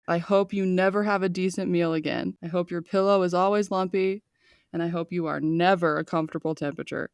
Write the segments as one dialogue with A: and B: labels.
A: I hope you never have a decent meal again. I hope your pillow is always lumpy, and I hope you are never a comfortable temperature.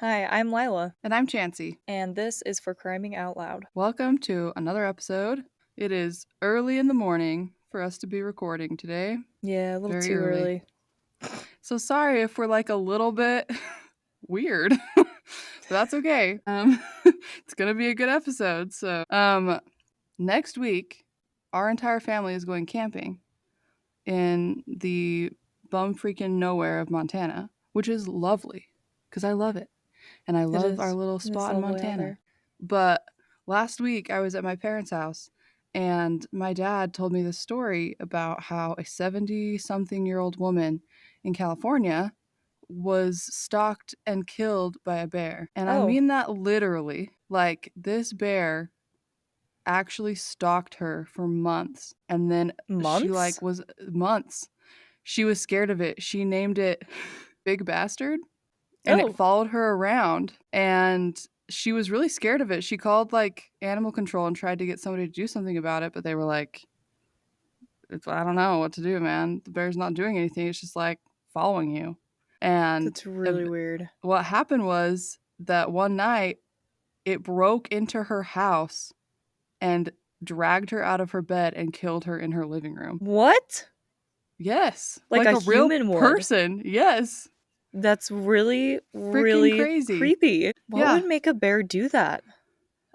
B: Hi, I'm Lila.
A: And I'm Chansey.
B: And this is For Criming Out Loud.
A: Welcome to another episode. It is early in the morning for us to be recording today.
B: Yeah, a little
A: Very
B: too early.
A: So sorry if we're like a little bit weird, but that's okay. It's gonna be a good episode. So next week, our entire family is going camping in the bum freaking nowhere of Montana, which is lovely because I love it. And I love our little spot in Montana. But last week I was at my parents' house and my dad told me this story about how a 70-something-year-old woman in California was stalked and killed by a bear. And I mean that literally. Like, this bear actually stalked her for months. And then she was scared of it. She named it Big Bastard. And it followed her around, and she was really scared of it. She called like animal control and tried to get somebody to do something about it, but they were like, I don't know what to do, man. The bear's not doing anything. It's just like following you. And
B: that's really weird.
A: What happened was that one night it broke into her house and dragged her out of her bed and killed her in her living room.
B: What?
A: Yes.
B: Like a
A: real
B: human
A: person. Yes.
B: That's really, really
A: crazy.
B: Creepy. What would make a bear do that?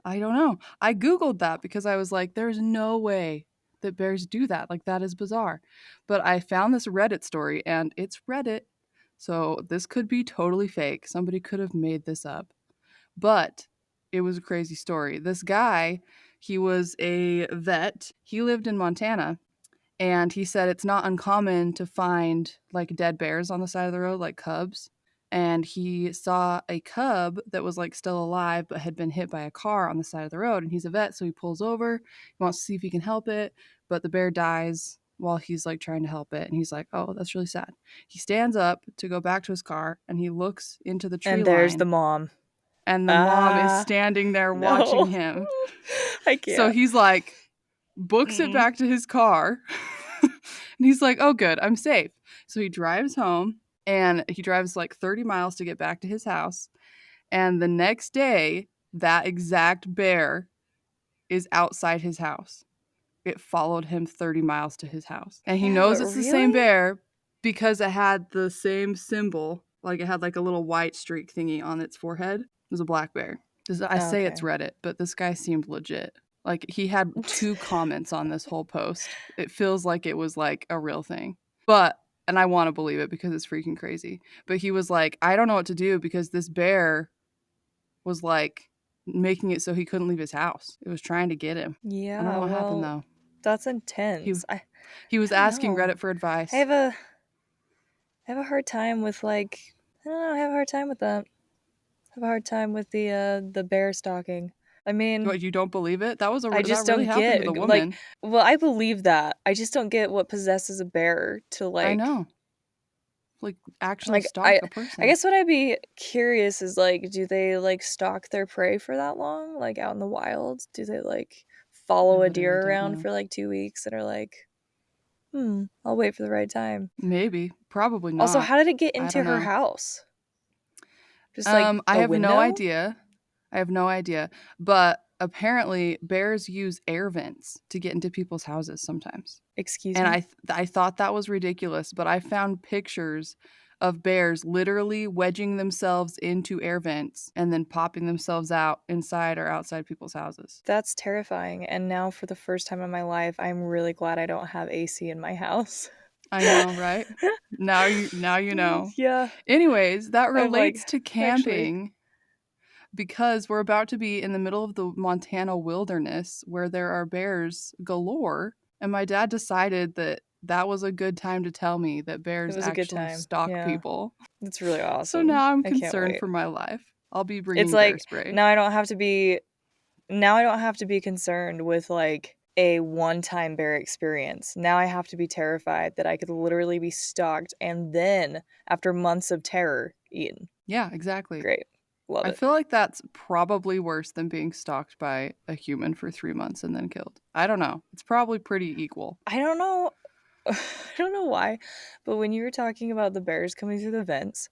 A: I don't know. I Googled that because I was like, there's no way that bears do that. Like, that is bizarre. But I found this Reddit story, and it's Reddit. So this could be totally fake. Somebody could have made this up. But it was a crazy story. This guy, he was a vet. He lived in Montana. And he said it's not uncommon to find like dead bears on the side of the road, like cubs. And he saw a cub that was like still alive but had been hit by a car on the side of the road. And he's a vet, so he pulls over. He wants to see if he can help it, but the bear dies while he's like trying to help it. And he's like, oh, that's really sad. He stands up to go back to his car and he looks into the tree line.
B: And there's the mom.
A: And the mom is standing there watching him.
B: I can't.
A: So he's like, books it back to his car. And he's like, oh, good, I'm safe. So he drives home, and he drives like 30 miles to get back to his house. And the next day, that exact bear is outside his house. It followed him 30 miles to his house. And he knows it's the same bear because it had the same symbol. Like, it had like a little white streak thingy on its forehead. It was a black bear. I say it's Reddit, but this guy seemed legit. Like, he had 2 comments on this whole post. It feels like it was like a real thing. And I want to believe it because it's freaking crazy. But he was like, I don't know what to do because this bear was like making it so he couldn't leave his house. It was trying to get him.
B: Yeah.
A: I don't know what happened though.
B: That's intense.
A: He was asking Reddit for advice.
B: I have a hard time with like, I don't know, I have a hard time with that. I have a hard time with the bear stalking. I mean,
A: what, you don't believe it? That was
B: I just don't get
A: to the woman.
B: Like, well, I believe that. I just don't get what possesses a bear to like.
A: I know. Like, actually stalk a person.
B: I guess what I'd be curious is like, do they like stalk their prey for that long? Like out in the wild? Do they like follow a deer around for like 2 weeks and are like, I'll wait for the right time?
A: Maybe. Probably not.
B: Also, how did it get into her house?
A: Just like I have no idea. But apparently bears use air vents to get into people's houses sometimes.
B: Excuse me?
A: And I thought that was ridiculous, but I found pictures of bears literally wedging themselves into air vents and then popping themselves out inside or outside people's houses.
B: That's terrifying. And now for the first time in my life, I'm really glad I don't have AC in my house.
A: I know, right? Now you know.
B: Yeah.
A: Anyways, that relates to camping. Because we're about to be in the middle of the Montana wilderness where there are bears galore. And my dad decided that was a good time to tell me that bears actually stalk people.
B: That's really awesome.
A: So now I'm concerned for my life. I'll be bringing bear spray.
B: Now I don't have to be now I don't have to be concerned with like a one-time bear experience. Now I have to be terrified that I could literally be stalked and then, after months of terror, eaten.
A: Yeah, exactly.
B: Great. Love
A: I
B: it.
A: feel like that's probably worse than being stalked by a human for 3 months and then killed. I don't know. It's probably pretty equal.
B: I don't know. I don't know why, but when you were talking about the bears coming through the vents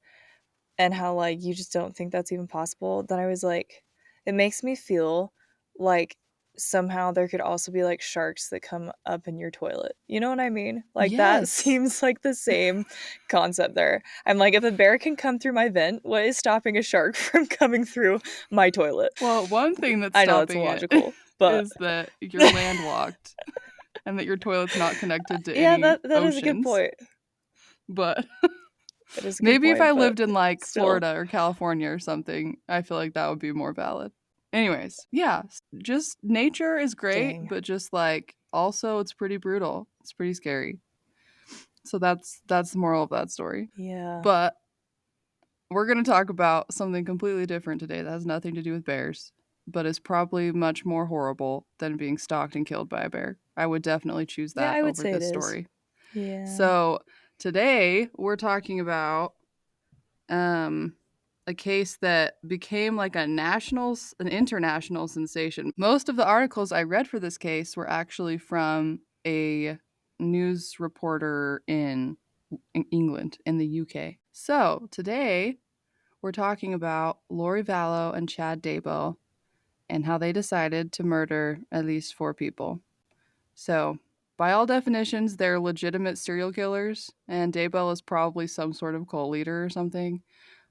B: and how like you just don't think that's even possible, then I was like, it makes me feel like somehow there could also be like sharks that come up in your toilet. You know what I mean? Like that
A: Yes.
B: seems like the same concept there. I'm like, if a bear can come through my vent, what is stopping a shark from coming through my toilet?
A: Well, one thing that's
B: I know that's
A: stopping it
B: illogical, but
A: is that you're landlocked and that your toilet's not connected to
B: yeah,
A: any
B: that is a good
A: oceans.
B: point.
A: But
B: That is a good
A: maybe if
B: point,
A: I
B: but
A: lived in like
B: still.
A: Florida or California or something, I feel like that would be more valid. Anyways, yeah, just nature is great,
B: Dang.
A: but just like also it's pretty brutal. It's pretty scary. So that's the moral of that story.
B: Yeah.
A: But we're going to talk about something completely different today that has nothing to do with bears, but is probably much more horrible than being stalked and killed by a bear. I would definitely choose
B: Yeah,
A: that
B: I would
A: over
B: say it
A: this
B: is.
A: story.
B: Yeah.
A: So today we're talking about um, a case that became like an international sensation. Most of the articles I read for this case were actually from a news reporter in England, in the UK. So today we're talking about Lori Vallow and Chad Daybell and how they decided to murder at least 4 people. So, by all definitions, they're legitimate serial killers, and Daybell is probably some sort of cult leader or something,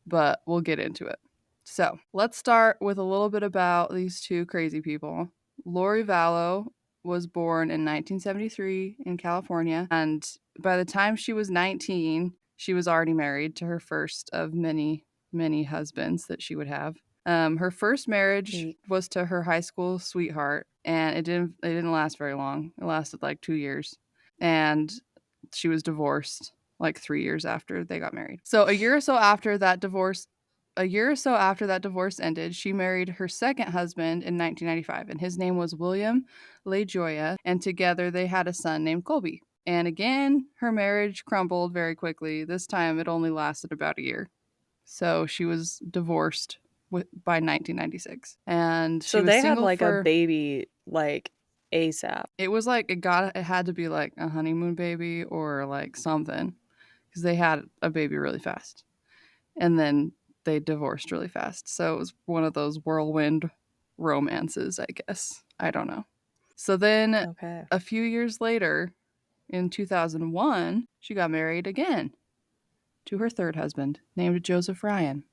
A: but we'll get into it. So, let's start with a little bit about these two crazy people. Lori Vallow was born in 1973 in California, and by the time she was 19, she was already married to her first of many, many husbands that she would have. Her first marriage
B: Eek.
A: was to her high school sweetheart, and it didn't last very long. It lasted like 2 years, and she was divorced like 3 years after they got married. So a year or so after that divorce ended, she married her second husband in 1995, and his name was William LaJoya, and together they had a son named Colby. And again, her marriage crumbled very quickly. This time it only lasted about a year. So she was divorced by 1996. And she
B: So
A: was
B: they had
A: single
B: like a
A: for
B: baby like ASAP.
A: it was like it had to be like a honeymoon baby or like something because they had a baby really fast. And then they divorced really fast. So it was one of those whirlwind romances, I guess. I don't know. So then
B: Okay.
A: a few years later, in 2001, she got married again to her third husband, named Joseph Ryan.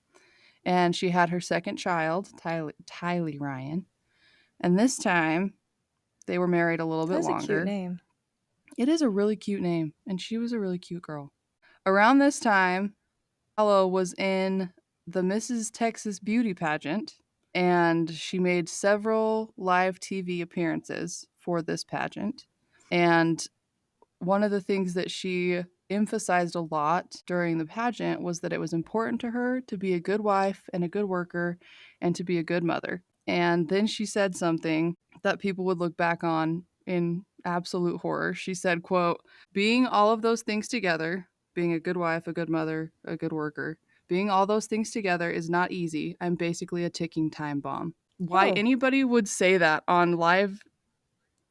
A: And she had her second child, Tylee Ryan. And this time, they were married a little bit
B: That's a cute
A: longer.
B: name.
A: It is a really cute name, and she was a really cute girl. Around this time, Hello was in the Mrs. Texas Beauty pageant, and she made several live TV appearances for this pageant. And one of the things that she emphasized a lot during the pageant was that it was important to her to be a good wife and a good worker and to be a good mother. And then she said something that people would look back on in absolute horror. She said, quote, being all of those things together, being a good wife, a good mother, a good worker, being all those things together is not easy. I'm basically a ticking time bomb. Why
B: Oh,
A: anybody would say that on live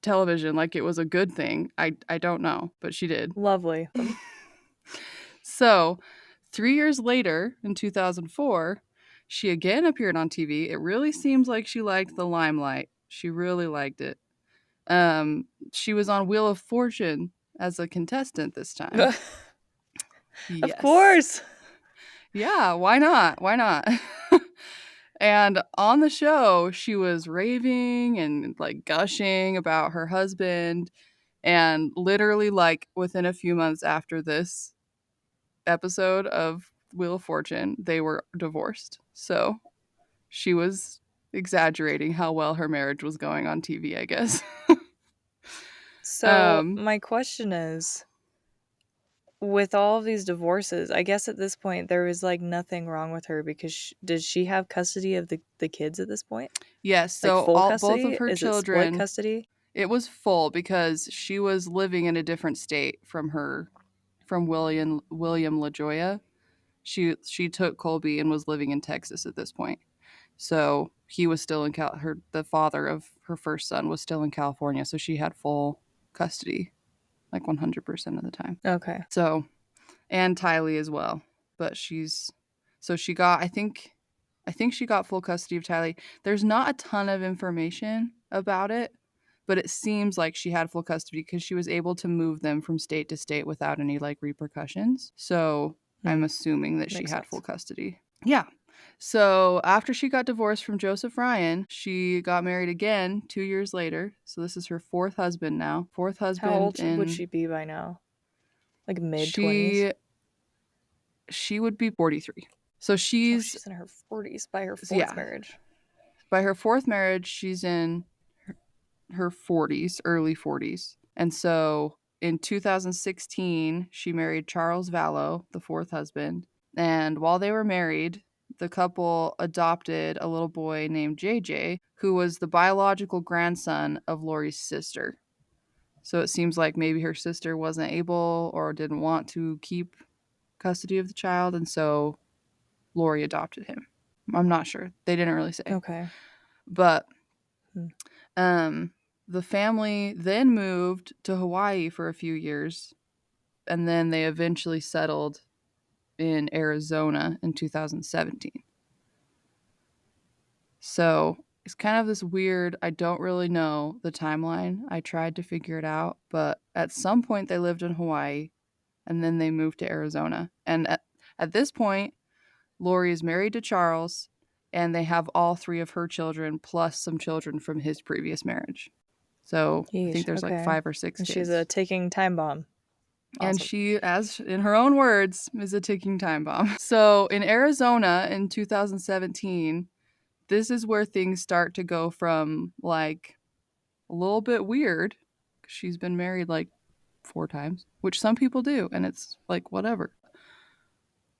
A: television like it was a good thing, I don't know, but she did.
B: lovely.
A: So, 3 years later, in 2004, she again appeared on TV. It really seems like she liked the limelight. She really liked it. She was on Wheel of Fortune as a contestant this time.
B: Of
A: Yes.
B: course.
A: Yeah, why not? Why not? And on the show, she was raving and like gushing about her husband. And literally, like within a few months after this episode of Wheel of Fortune, they were divorced. So she was exaggerating how well her marriage was going on TV, I guess.
B: So
A: um,
B: my question is, with all of these divorces, I guess at this point there was like nothing wrong with her because did she have custody of the kids at this point?
A: Yes,
B: Like
A: so
B: full
A: all both of
B: custody?
A: her
B: Is it split
A: children,
B: custody?
A: it was full because she was living in a different state from William LaJoya. She took Colby and was living in Texas at this point. So he was still in the father of her first son was still in California, so she had full custody like 100% of the time.
B: Okay.
A: So, and Tylee as well. But she got, I think she got full custody of Tylee. There's not a ton of information about it, but it seems like she had full custody because she was able to move them from state to state without any like repercussions. So I'm assuming that she
B: Makes
A: had full
B: sense.
A: custody. Yeah. So after she got divorced from Joseph Ryan, she got married again 2 years later. So this is her fourth husband now. Fourth
B: How
A: husband
B: old would
A: in
B: she be by now? Like mid 20s?
A: she she would be 43. So
B: Oh,
A: she's
B: she's in her 40s by her fourth
A: yeah.
B: marriage.
A: By her fourth marriage, she's in her 40s, early 40s. And so in 2016, she married Charles Vallow, the fourth husband. And while they were married, the couple adopted a little boy named JJ, who was the biological grandson of Lori's sister. So it seems like maybe her sister wasn't able or didn't want to keep custody of the child. And so Lori adopted him. I'm not sure. They didn't really say.
B: Okay.
A: But
B: Hmm.
A: the family then moved to Hawaii for a few years, and then they eventually settled in Arizona in 2017. So it's kind of this weird, I don't really know the timeline. I tried to figure it out, but at some point they lived in Hawaii and then they moved to Arizona. And at this point, Lori is married to Charles and they have all three of her children plus some children from his previous marriage. So I think
B: Yeesh.
A: there's like
B: Okay.
A: 5 or 6
B: And she's
A: kids.
B: a ticking time bomb.
A: And
B: Awesome.
A: she, as in her own words, is a ticking time bomb. So in Arizona in 2017, this is where things start to go from like a little bit weird. She's been married like 4 times, which some people do. And it's like, whatever.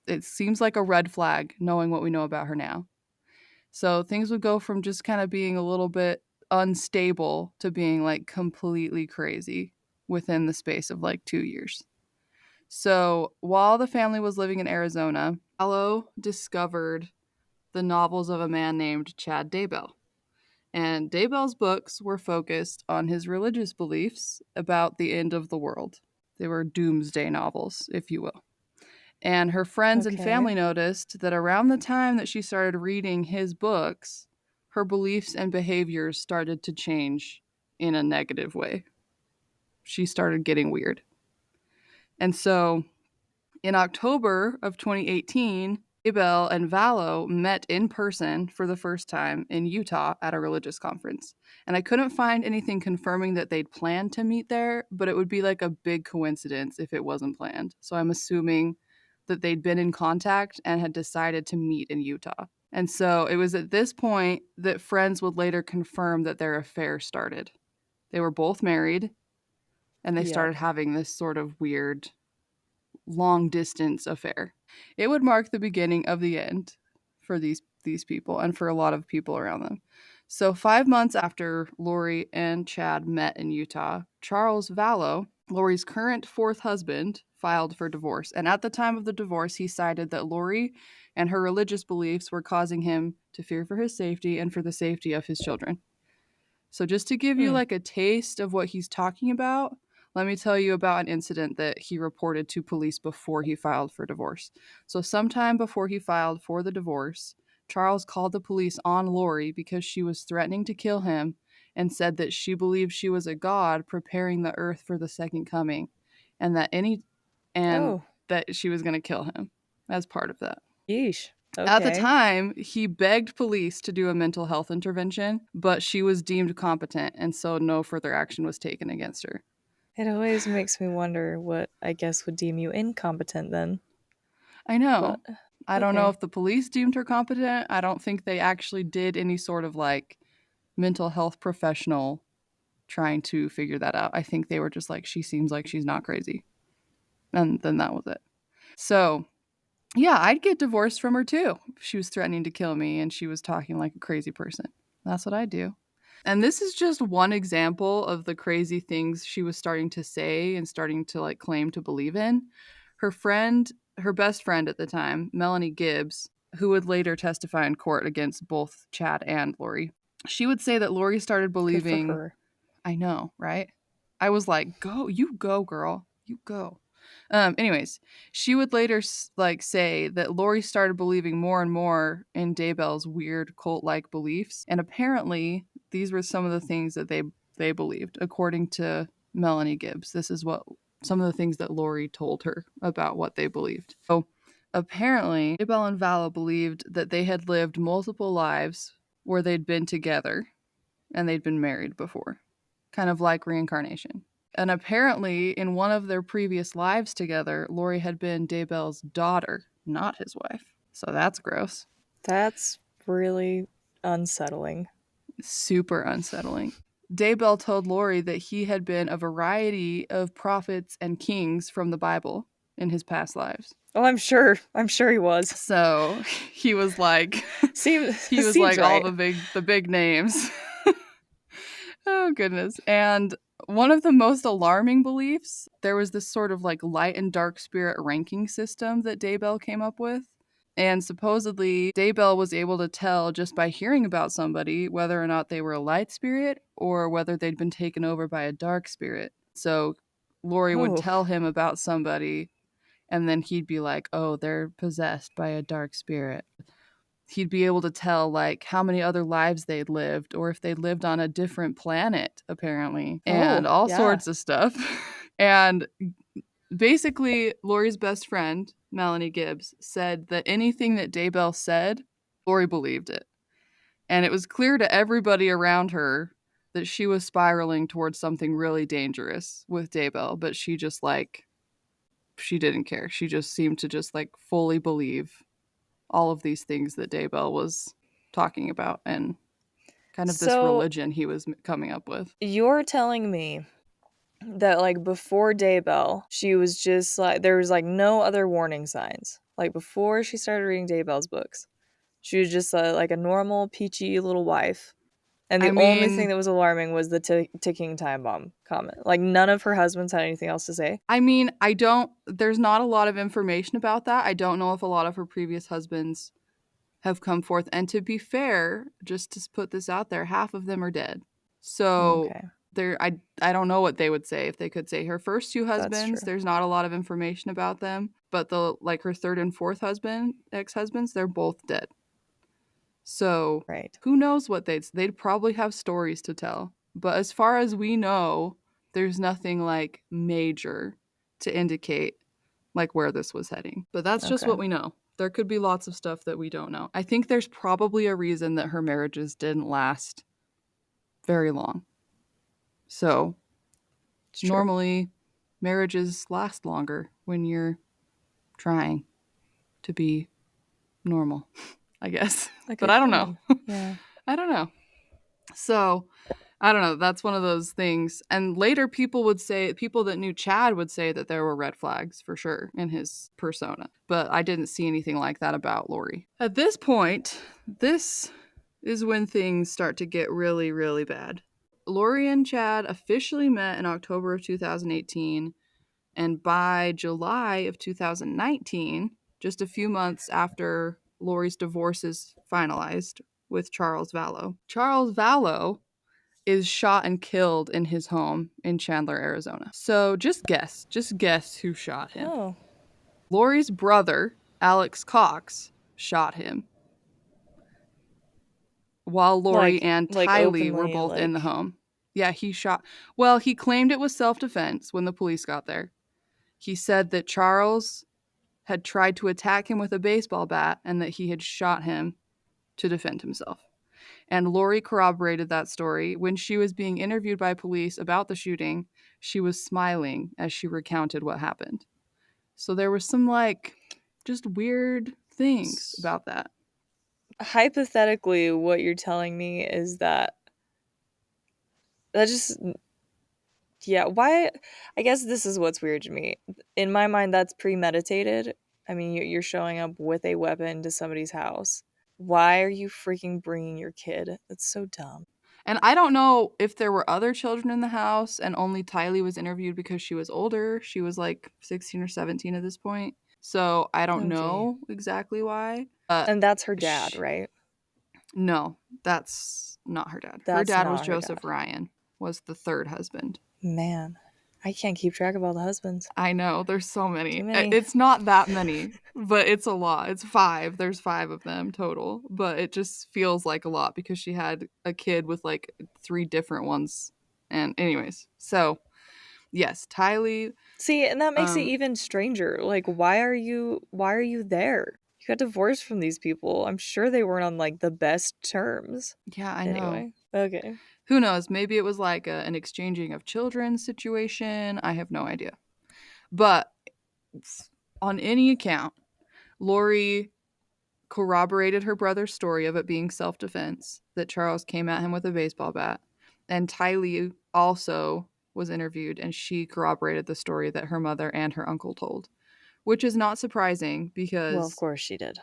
A: It seems like a red flag knowing what we know about her now. So things would go from just kind of being a little bit unstable to being like completely crazy within the space of like 2 years. So while the family was living in Arizona, Vallow discovered the novels of a man named Chad Daybell. And Daybell's books were focused on his religious beliefs about the end of the world. They were doomsday novels, if you will. And her friends and
B: Okay.
A: family noticed that around the time that she started reading his books, her beliefs and behaviors started to change in a negative way. She started getting weird. And so in October of 2018, Daybell and Vallow met in person for the first time in Utah at a religious conference. And I couldn't find anything confirming that they'd planned to meet there, but it would be like a big coincidence if it wasn't planned. So I'm assuming that they'd been in contact and had decided to meet in Utah. And so it was at this point that friends would later confirm that their affair started. They were both married and they started
B: Yuck.
A: having this sort of weird long distance affair. It would mark the beginning of the end for these people and for a lot of people around them. So 5 months after Lori and Chad met in Utah, Charles Vallow, Lori's current fourth husband, filed for divorce. And at the time of the divorce, he cited that Lori and her religious beliefs were causing him to fear for his safety and for the safety of his children. So, just to give you
B: Hmm.
A: like a taste of what he's talking about, let me tell you about an incident that he reported to police before he filed for divorce. So, sometime before he filed for the divorce, Charles called the police on Lori because she was threatening to kill him and said that she believed she was a god preparing the earth for the second coming and and
B: Oh,
A: that she was going to kill him as part of that.
B: yeesh.
A: At the
B: Okay.
A: time, he begged police to do a mental health intervention, but she was deemed competent, and so no further action was taken against her.
B: It always makes me wonder what I guess would deem you incompetent then.
A: I
B: But
A: know. I don't know
B: okay.
A: if the police deemed her competent. I don't think they actually did any sort of like mental health professional trying to figure that out. I think they were just like, she seems like she's not crazy. And then that was it. So, yeah, I'd get divorced from her too. She was threatening to kill me and she was talking like a crazy person. That's what I'd do. And this is just one example of the crazy things she was starting to say and starting to like claim to believe in. Her friend, her best friend at the time, Melanie Gibbs, who would later testify in court against both Chad and Lori, she would say that Lori started
B: Good for
A: believing.
B: her.
A: I know, right? I was like, "Go, you go, girl, you go." Anyways, she would later like say that Lori started believing more and more in Daybell's weird cult-like beliefs, and apparently these were some of the things that they believed, according to Melanie Gibbs. This is what some of the things that Lori told her about what they believed. So apparently, Daybell and Vallow believed that they had lived multiple lives where they'd been together and they'd been married before, kind of like reincarnation. And apparently, in one of their previous lives together, Lori had been Daybell's daughter, not his wife. So that's gross.
B: That's really unsettling.
A: Super unsettling. Daybell told Lori that he had been a variety of prophets and kings from the Bible in his past lives.
B: Oh, I'm sure. I'm sure he was.
A: So he was like,
B: Seems
A: like all
B: right.
A: the big names. Oh, goodness. And one of the most alarming beliefs, there was this sort of like light and dark spirit ranking system that Daybell came up with. And supposedly, Daybell was able to tell just by hearing about somebody whether or not they were a light spirit or whether they'd been taken over by a dark spirit. So Lori would
B: Oh.
A: tell him about somebody, and then he'd be like, oh, they're possessed by a dark spirit. He'd be able to tell like how many other lives they'd lived or if they lived on a different planet apparently and
B: Oh,
A: all
B: yeah.
A: sorts of stuff. And basically Lori's best friend, Melanie Gibbs, said that anything that Daybell said, Lori believed it. And it was clear to everybody around her that she was spiraling towards something really dangerous with Daybell, but she just like she didn't care. She just seemed to just like fully believe all of these things that Daybell was talking about and kind of this
B: So
A: religion he was coming up with.
B: you're telling me that like before Daybell, she was just like there was like no other warning signs. Like before she started reading Daybell's books, she was just like a normal peachy little wife. And
A: I
B: the only thing
A: mean,
B: that was alarming was the ticking time bomb comment. Like none of her husbands had anything else to say.
A: I don't, there's not a lot of information about that. I don't know if a lot of her previous husbands have come forth. And to be fair, just to put this out there, half of them are dead. So
B: Okay,
A: I don't know what they would say if they could say her first two
B: that's
A: husbands.
B: true.
A: There's not a lot of information about them, but the like her third and fourth husband, ex-husbands, they're both dead. So
B: Right.
A: who knows what they'd probably have stories to tell. But as far as we know, there's nothing like major to indicate like where this was heading. But that's just
B: Okay.
A: what we know. There could be lots of stuff that we don't know. I think there's probably a reason that her marriages didn't last very long. So
B: It's true.
A: normally marriages last longer when you're trying to be normal, I guess.
B: A
A: But
B: good
A: I don't know.
B: human. Yeah.
A: I don't know. So I don't know. That's one of those things. And later, people that knew Chad would say that there were red flags for sure in his persona. But I didn't see anything like that about Lori. At this point, this is when things start to get really, really bad. Lori and Chad officially met in October of 2018. And by July of 2019, just a few months after Lori's divorce is finalized with Charles Vallow, Charles Vallow is shot and killed in his home in Chandler, Arizona. So just guess who shot him.
B: Oh.
A: Lori's brother, Alex Cox, shot him while Lori and
B: Like
A: Tylee were
B: openly
A: both in the
B: like
A: home. Yeah, he shot. Well, he claimed it was self-defense when the police got there. He said that Charles had tried to attack him with a baseball bat and that he had shot him to defend himself. And Lori corroborated that story. When she was being interviewed by police about the shooting, she was smiling as she recounted what happened. So there was some like just weird things about that.
B: hypothetically what you're telling me is that just Yeah, why? I guess this is what's weird to me. In my mind, that's premeditated. I mean, you're showing up with a weapon to somebody's house. Why are you freaking bringing your kid? That's so dumb.
A: And I don't know if there were other children in the house and only Tylee was interviewed because she was older. She was like 16 or 17 at this point. So I don't
B: Oh, gee.
A: know exactly why.
B: And that's her dad,
A: Sh-
B: right?
A: no, that's not her dad. Her
B: That's
A: dad was
B: not her
A: Joseph
B: dad.
A: Ryan, was the third husband.
B: Man, I can't keep track of all the husbands.
A: I know, there's so
B: Too
A: many.
B: many.
A: It's not that many, but it's a lot. It's five. There's five of them total, but it just feels like a lot because she had a kid with like three different ones. And anyways, so yes, Tylee.
B: See, and that makes it
A: Um,
B: even stranger. Like, why are you there? You got divorced from these people. I'm sure they weren't on like the best terms.
A: yeah, I know.
B: Anyway, okay.
A: Who knows? Maybe it was like an exchanging of children situation. I have no idea. But on any account, Lori corroborated her brother's story of it being self defense, that Charles came at him with a baseball bat. And Tylee also was interviewed and she corroborated the story that her mother and her uncle told, which is not surprising
B: Well, of
A: because,
B: course she did.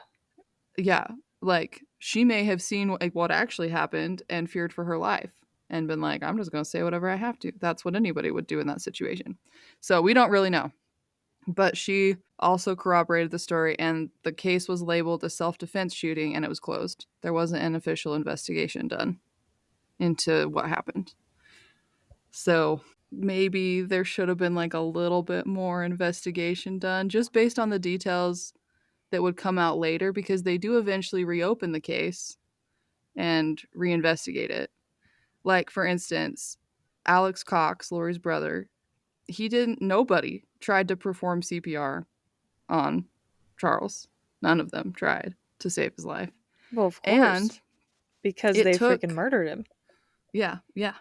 A: yeah, like she may have seen like what actually happened and feared for her life and been like, I'm just going to say whatever I have to. That's what anybody would do in that situation. So we don't really know. But she also corroborated the story, and the case was labeled a self defense shooting and it was closed. There wasn't an official investigation done into what happened. So maybe there should have been like a little bit more investigation done just based on the details that would come out later because they do eventually reopen the case and reinvestigate it. Like, for instance, Alex Cox, Lori's brother, nobody tried to perform CPR on Charles. None of them tried to save his life.
B: Well, of course,
A: And
B: because
A: it
B: they freaking
A: took,
B: murdered him.
A: yeah, yeah.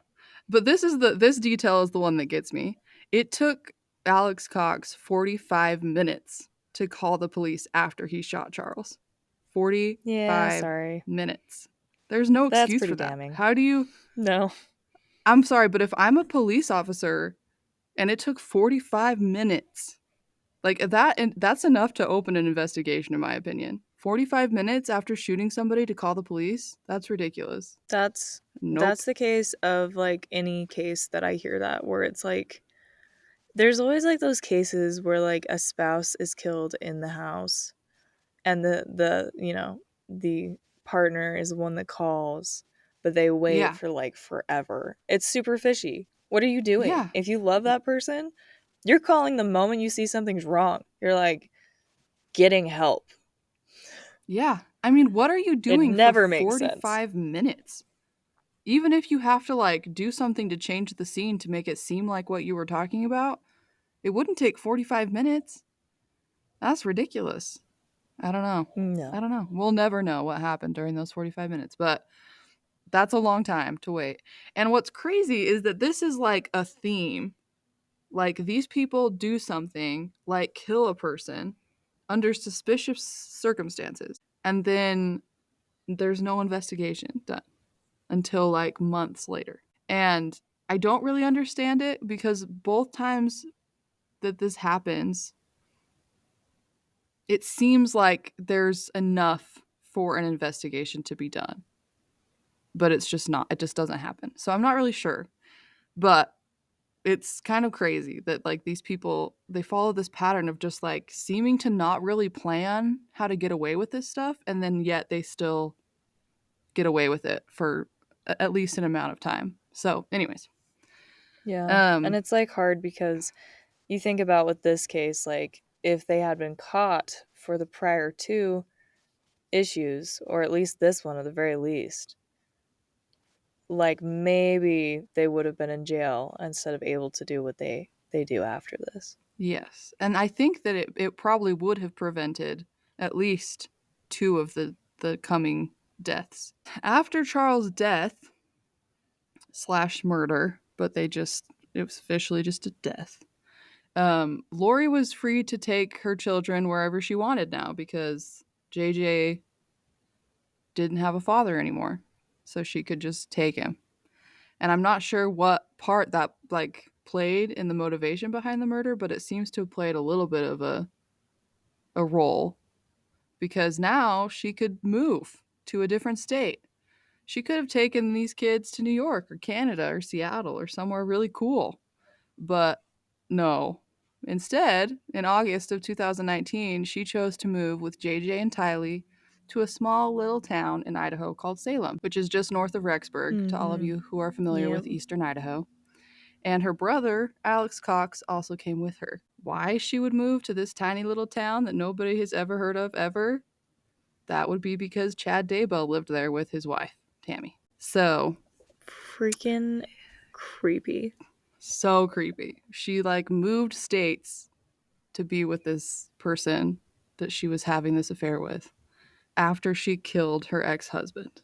A: But this detail is the one that gets me. It took Alex Cox 45 minutes to call the police after he shot Charles.
B: Yeah,
A: 45
B: sorry.
A: minutes. There's no
B: That's
A: excuse
B: pretty
A: for that.
B: damning.
A: How do you
B: No.
A: I'm sorry, but if I'm a police officer and it took 45 minutes, like that, and that's enough to open an investigation, in my opinion. 45 minutes after shooting somebody to call the police? That's ridiculous.
B: That's
A: Nope.
B: that's the case of like any case that I hear that where it's like there's always like those cases where like a spouse is killed in the house and the partner is the one that calls, but they wait
A: Yeah.
B: for like forever. It's super fishy. What are you doing?
A: Yeah.
B: If you love that person, you're calling the moment you see something's wrong. You're like getting help.
A: Yeah. I mean, what are you
B: It
A: doing for
B: never makes sense.
A: 45 minutes? Even if you have to like do something to change the scene to make it seem like what you were talking about, it wouldn't take 45 minutes. That's ridiculous. I don't know.
B: No.
A: I don't know. We'll never know what happened during those 45 minutes, but that's a long time to wait. And what's crazy is that this is like a theme. Like these people do something like kill a person under suspicious circumstances, and then there's no investigation done until like months later. And I don't really understand it because both times that this happens, it seems like there's enough for an investigation to be done. But it's just not. It just doesn't happen. So I'm not really sure. But it's kind of crazy that like these people they follow this pattern of just like seeming to not really plan how to get away with this stuff and then yet they still get away with it for at least an amount of time. So, anyways,
B: Yeah. And
A: um
B: it's like hard because you think about with this case, like if they had been caught for the prior two issues, or at least this one at the very least, like maybe they would have been in jail instead of able to do what they do after this.
A: yes. And I think that it probably would have prevented at least two of the coming deaths. After Charles' death slash murder, but it was officially just a death. Lori was free to take her children wherever she wanted now because JJ didn't have a father anymore. So she could just take him. And I'm not sure what part that like played in the motivation behind the murder, but it seems to have played a little bit of a role because now she could move to a different state. She could have taken these kids to New York or Canada or Seattle or somewhere really cool. But no. Instead, in August of 2019, she chose to move with JJ and Tylee to a small little town in Idaho called Salem, which is just north of Rexburg, to all of you who are familiar with eastern Idaho. And her brother, Alex Cox, also came with her. Why she would move to this tiny little town that nobody has ever heard of ever? That would be because Chad Daybell lived there with his wife, Tammy. So
B: freaking creepy.
A: So creepy. She like moved states to be with this person that she was having this affair with after she killed her ex-husband.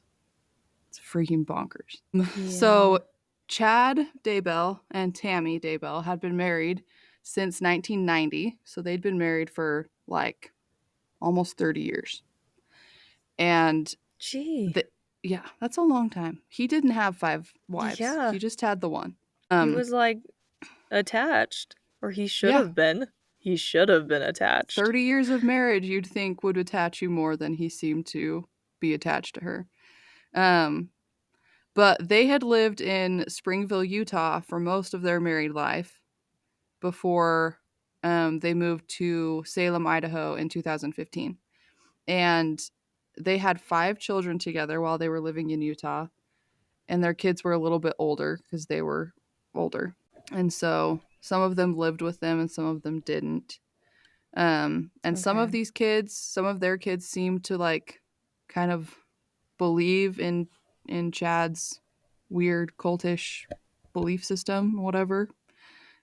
A: It's freaking bonkers. Yeah. So Chad Daybell and Tammy Daybell had been married since 1990. So they'd been married for like almost 30 years. And yeah, that's a long time. He didn't have 5 wives. Yeah. He just had the one.
B: He was like attached, or he should have been. He should have been attached.
A: 30 years of marriage you'd think would attach you more than he seemed to be attached to her. But they had lived in Springville, Utah for most of their married life before they moved to Salem, Idaho in 2015. And they had 5 children together while they were living in Utah. And their kids were a little bit older because they were older. And so some of them lived with them and some of them didn't. And some of these kids, some of their kids seemed to like kind of believe in Chad's weird cultish belief system, whatever.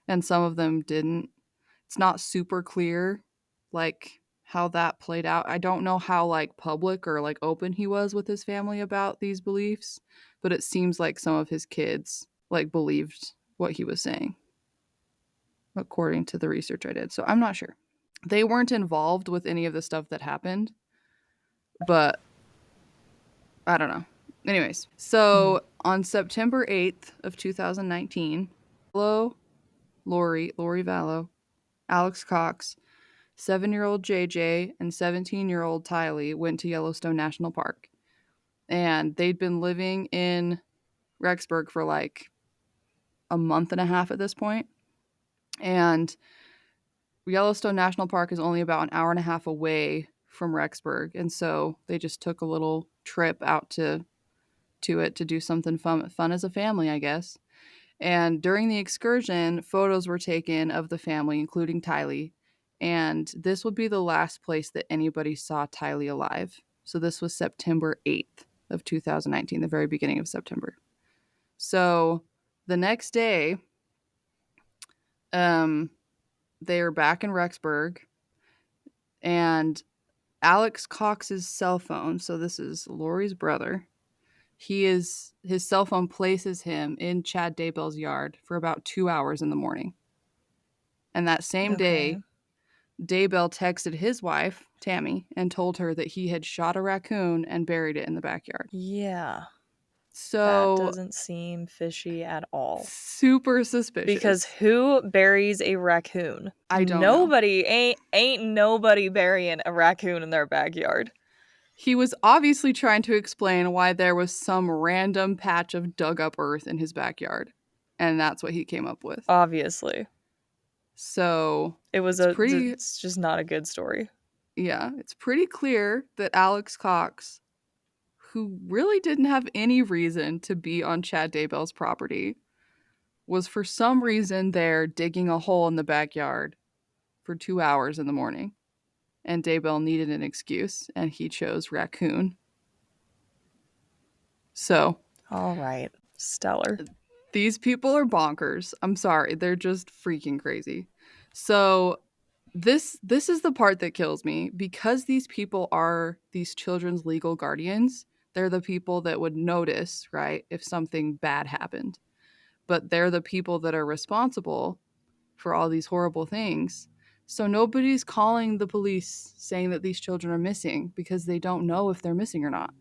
A: And some of them didn't. It's not super clear like how that played out. I don't know how like public or like open he was with his family about these beliefs, but it seems like some of his kids like believed what he was saying, according to the research I did. So I'm not sure. They weren't involved with any of the stuff that happened, but I don't know. Anyways, so on September 8th of 2019, Lori Vallow, Alex Cox, 7-year-old JJ, and 17-year-old Tylee went to Yellowstone National Park. And they'd been living in Rexburg for like a month and a half at this point. And Yellowstone National Park is only about an hour and a half away from Rexburg. And so they just took a little trip out to it to do something fun as a family, I guess. And during the excursion, photos were taken of the family, including Tylee. And this would be the last place that anybody saw Tylee alive. So this was September 8th of 2019, the very beginning of September. So the next day, they are back in Rexburg, and Alex Cox's cell phone, so this is Lori's brother, his cell phone places him in Chad Daybell's yard for about 2 hours in the morning. And that same day, Daybell texted his wife, Tammy, and told her that he had shot a raccoon and buried it in the backyard.
B: Yeah.
A: So
B: that doesn't seem fishy at all.
A: Super suspicious.
B: Because who buries a raccoon?
A: I don't
B: know. Ain't nobody burying a raccoon in their backyard.
A: He was obviously trying to explain why there was some random patch of dug up earth in his backyard. And that's what he came up with.
B: Obviously.
A: So
B: it's just not a good story.
A: Yeah, it's pretty clear that Alex Cox, who really didn't have any reason to be on Chad Daybell's property, was for some reason there digging a hole in the backyard for 2 hours in the morning. And Daybell needed an excuse, and he chose raccoon. So.
B: All right. Stellar.
A: These people are bonkers. I'm sorry. They're just freaking crazy. So this is the part that kills me. Because these people are these children's legal guardians, they're the people that would notice, right, if something bad happened. But they're the people that are responsible for all these horrible things. So nobody's calling the police saying that these children are missing because they don't know if they're missing or not.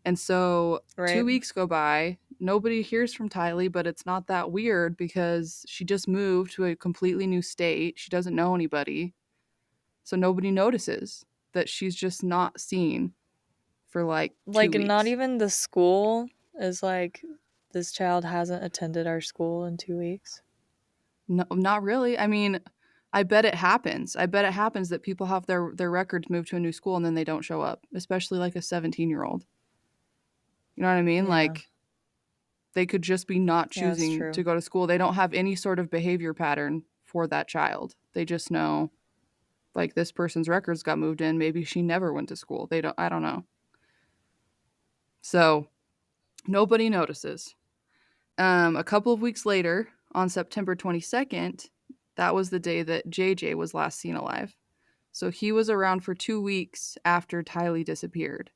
A: And so 2 weeks go by. nobody hears from Tylee, but it's not that weird because she just moved to a completely new state. She doesn't know anybody. So nobody notices that she's just not seen for like 2
B: Like, not
A: weeks.
B: even the school is like, this child hasn't attended our school in 2 weeks.
A: No, not really. I mean, I bet it happens. I bet it happens that people have their records moved to a new school and then they don't show up, especially like a 17-year-old. You know what I mean?
B: Yeah.
A: Like they could just be not
B: Yeah, that's
A: choosing to
B: true.
A: go to school. They don't have any sort of behavior pattern for that child. They just know like this person's records got moved in. Maybe she never went to school. I don't know. So nobody notices. A couple of weeks later, on September 22nd, that was the day that JJ was last seen alive. So he was around for 2 weeks after Tylee disappeared.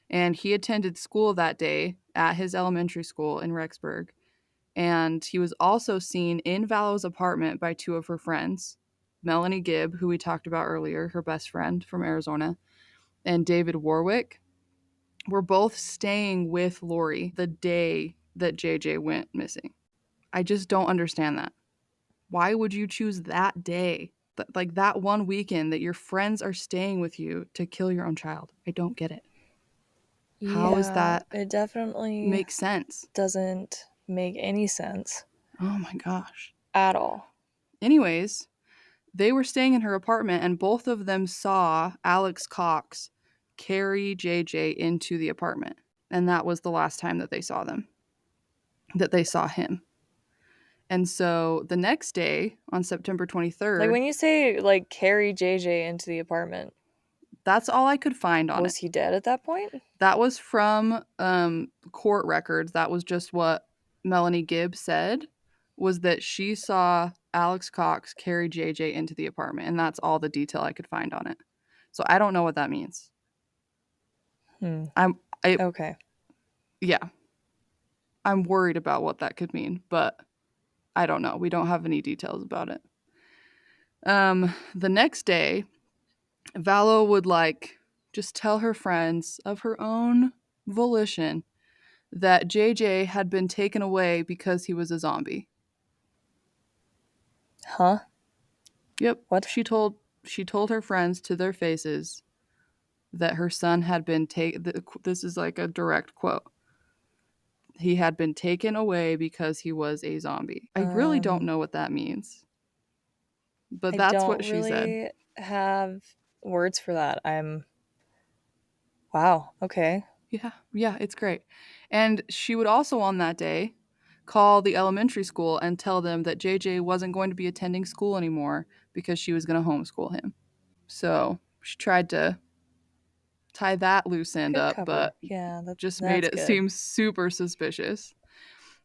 A: And he attended school that day at his elementary school in Rexburg. And he was also seen in Vallow's apartment by two of her friends, Melanie Gibb, who we talked about earlier, her best friend from Arizona, and David Warwick were both staying with Lori the day that JJ went missing. I just don't understand that. Why would you choose that day? Like that one weekend that your friends are staying with you to kill your own child? I don't get it. How is
B: Yeah,
A: that
B: it definitely
A: make sense?
B: doesn't make any sense
A: Oh my gosh.
B: at all.
A: Anyways, they were staying in her apartment and both of them saw Alex Cox carry JJ into the apartment. And that was the last time that they saw him. And so the next day, on September
B: Like,
A: 23rd,
B: when you say, like, carry JJ into the apartment,
A: that's all I could find on it.
B: was he dead at that point?
A: That was from court records. That was just what Melanie Gibb said, was that she saw Alex Cox carry JJ into the apartment, and that's all the detail I could find on it. So I don't know what that means. I
B: Okay.
A: yeah, I'm worried about what that could mean, but I don't know. We don't have any details about it. The next day, Vallow would like just tell her friends of her own volition that JJ had been taken away because he was a zombie.
B: Huh?
A: Yep.
B: What?
A: She told her friends to their faces that her son had been taken. This is like a direct quote. He had been taken away because he was a zombie. I really don't know what that means. But
B: I
A: that's what
B: don't
A: she said.
B: really have words for that. Wow, okay.
A: Yeah, it's great. And she would also on that day call the elementary school and tell them that JJ wasn't going to be attending school anymore because she was going to homeschool him. So she tried to tie that loose end
B: Good
A: up,
B: cover.
A: but
B: Yeah,
A: just made
B: that's
A: it
B: good.
A: seem super suspicious.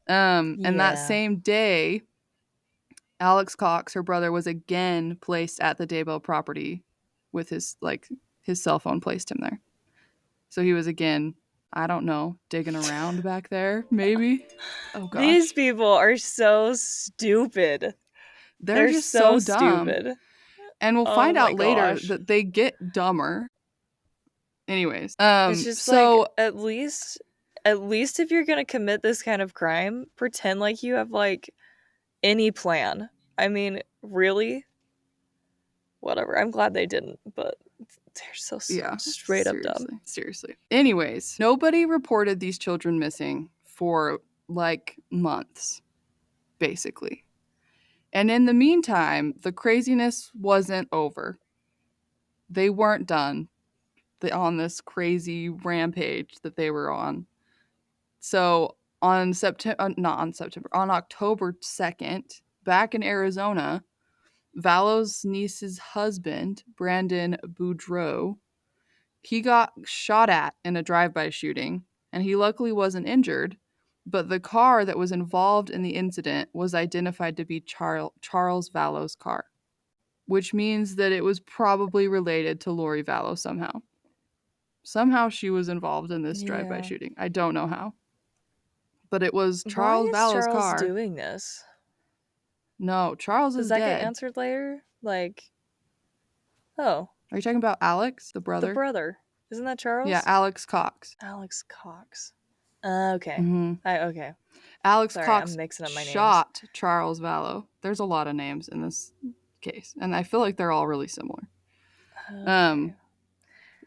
A: And that
B: Yeah.
A: same day, Alex Cox, her brother, was again placed at the Daybell property with his cell phone placed him there. So he was again, I don't know, digging around back there, maybe. Oh
B: These
A: gosh.
B: people are so stupid.
A: They're
B: They're
A: just
B: so
A: so dumb.
B: stupid.
A: And we'll
B: Oh
A: find
B: my
A: out later
B: gosh.
A: that they get dumber. Anyways,
B: It's just like,
A: so
B: at least if you're gonna commit this kind of crime, pretend like you have like any plan. I mean, really? Whatever. I'm glad they didn't, but they're so
A: yeah,
B: straight up dumb.
A: seriously. Anyways, nobody reported these children missing for like months, basically. And in the meantime, the craziness wasn't over. They weren't done on this crazy rampage that they were on. So on October 2nd, back in Arizona, Vallow's niece's husband, Brandon Boudreaux, he got shot at in a drive-by shooting, and he luckily wasn't injured, but the car that was involved in the incident was identified to be Charles Vallow's car, which means that it was probably related to Lori Vallow somehow. Somehow she was involved in this drive-by
B: Yeah.
A: shooting. I don't know how. But it was
B: Why
A: Charles
B: is
A: Vallow's
B: Charles
A: car.
B: doing this?
A: No, Charles
B: Does
A: is
B: that get
A: dead.
B: answered later? Like, oh,
A: Are you talking about Alex, the
B: the
A: brother?
B: brother. Isn't that
A: Yeah,
B: Charles?
A: Alex Cox.
B: Alex Cox. Okay.
A: Mm-hmm.
B: Okay.
A: Alex
B: Sorry, I'm
A: Cox
B: mixing up my names.
A: shot Charles Vallow. There's a lot of names in this case, and I feel like they're all really similar.
B: Okay.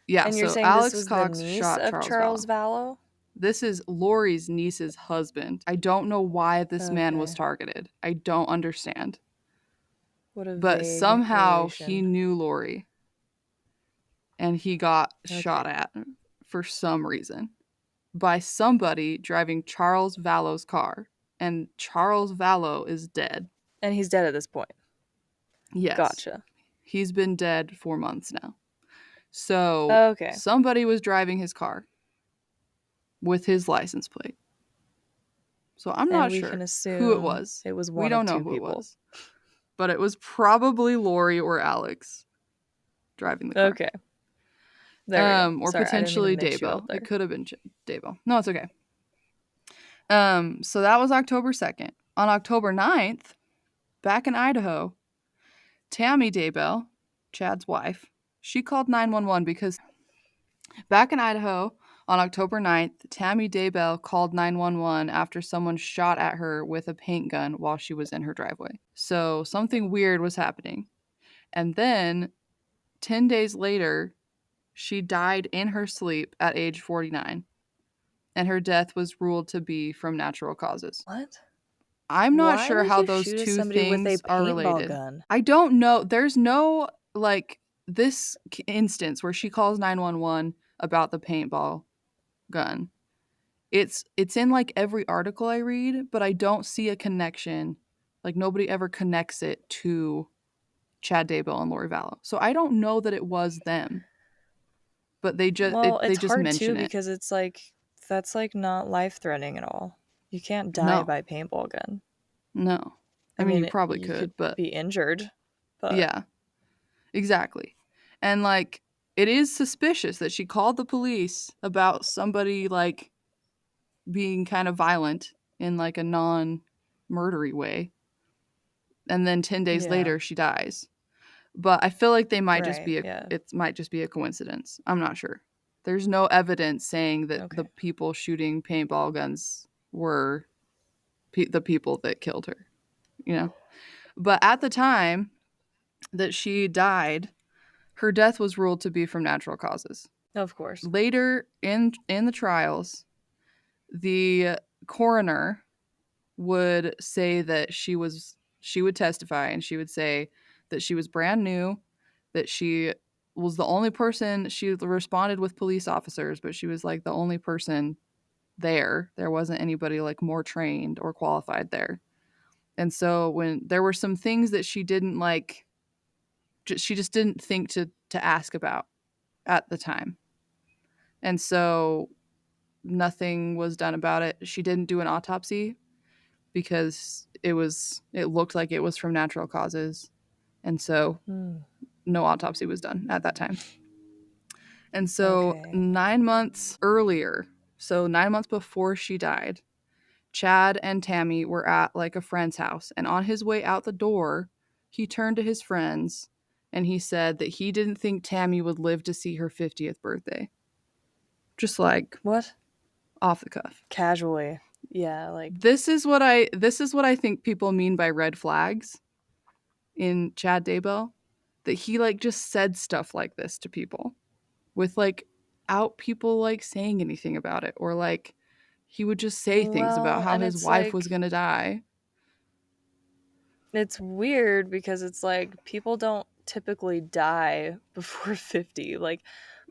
A: Yeah,
B: And you're
A: so
B: saying this
A: Alex
B: was the
A: Cox
B: niece
A: shot
B: of
A: Charles
B: Charles
A: Vallow.
B: Vallow?
A: This is Lori's niece's husband. I don't know why this man was
B: Okay.
A: targeted. I don't understand.
B: What a
A: But
B: vague
A: somehow he
B: relation.
A: knew Lori and he got shot
B: Okay.
A: at for some reason by somebody driving Charles Vallow's car. And Charles Vallow is dead.
B: And he's dead at this point.
A: Yes.
B: Gotcha.
A: He's been dead for months now. So
B: Okay.
A: somebody was driving his car with his license plate. So I'm
B: And
A: not
B: we can
A: sure who it
B: assume
A: was.
B: it was
A: We
B: one of
A: don't know
B: two
A: who it
B: people.
A: was. But it was probably Lori or Alex driving the car.
B: Okay. There we go.
A: Or
B: Sorry, I didn't mean to
A: potentially
B: mix you
A: Daybell.
B: up
A: It
B: there.
A: could have been Daybell. No, it's okay. So that was October 2nd. On October 9th, back in Idaho, Tammy Daybell, Chad's wife, she called 911 because back in Idaho on October 9th, Tammy Daybell called 911 after someone shot at her with a paint gun while she was in her driveway. So something weird was happening. And then 10 days later, she died in her sleep at age 49, and her death was ruled to be from natural causes.
B: What?
A: I'm not
B: Why
A: sure
B: would
A: how
B: you
A: those
B: shoot at
A: two
B: somebody with a
A: things are
B: paintball
A: related.
B: gun?
A: I don't know. There's no, like, this instance where she calls 911 about the paintball gun. It's in like every article I read, but I don't see a connection. Like nobody ever connects it to Chad Daybell and Lori Vallow. So I don't know that it was them, but
B: Well,
A: they
B: it's
A: just
B: hard too
A: mention it.
B: because it's like that's like not life-threatening at all. You can't die
A: No,
B: by paintball gun.
A: no. I
B: I
A: mean, you
B: mean,
A: probably
B: you could
A: could, but
B: be injured, but
A: yeah, exactly. And like, it is suspicious that she called the police about somebody like being kind of violent in like a non-murdery way, and then 10 days
B: yeah,
A: later she dies. But I feel like
B: right, yeah,
A: it might just be a coincidence. I'm not sure. There's no evidence saying that the
B: okay.
A: people shooting paintball guns were the people that killed her, you know. But at the time that she died, her death was ruled to be from natural causes.
B: Of course.
A: Later in the trials, the coroner would say that she would testify and she would say that she was brand new, that she was the only person. She responded with police officers, but she was like the only person there. There wasn't anybody like more trained or qualified there. And so when there were some things that she didn't like, she just didn't think to ask about at the time. And so nothing was done about it. She didn't do an autopsy because it looked like it was from natural causes. And so
B: Hmm.
A: no autopsy was done at that time. And so
B: Okay.
A: 9 months earlier, so 9 months before she died, Chad and Tammy were at like a friend's house. And on his way out the door, he turned to his friends and he said that he didn't think Tammy would live to see her 50th birthday. Just like
B: What?
A: off the cuff.
B: Casually. Yeah, like
A: This is what I think people mean by red flags in Chad Daybell. That he like just said stuff like this to people with like out people like saying anything about it, or like he would just say things about
B: well,
A: how
B: and
A: his
B: it's
A: wife was
B: like
A: gonna die.
B: it's weird because it's like people don't typically die before 50. Like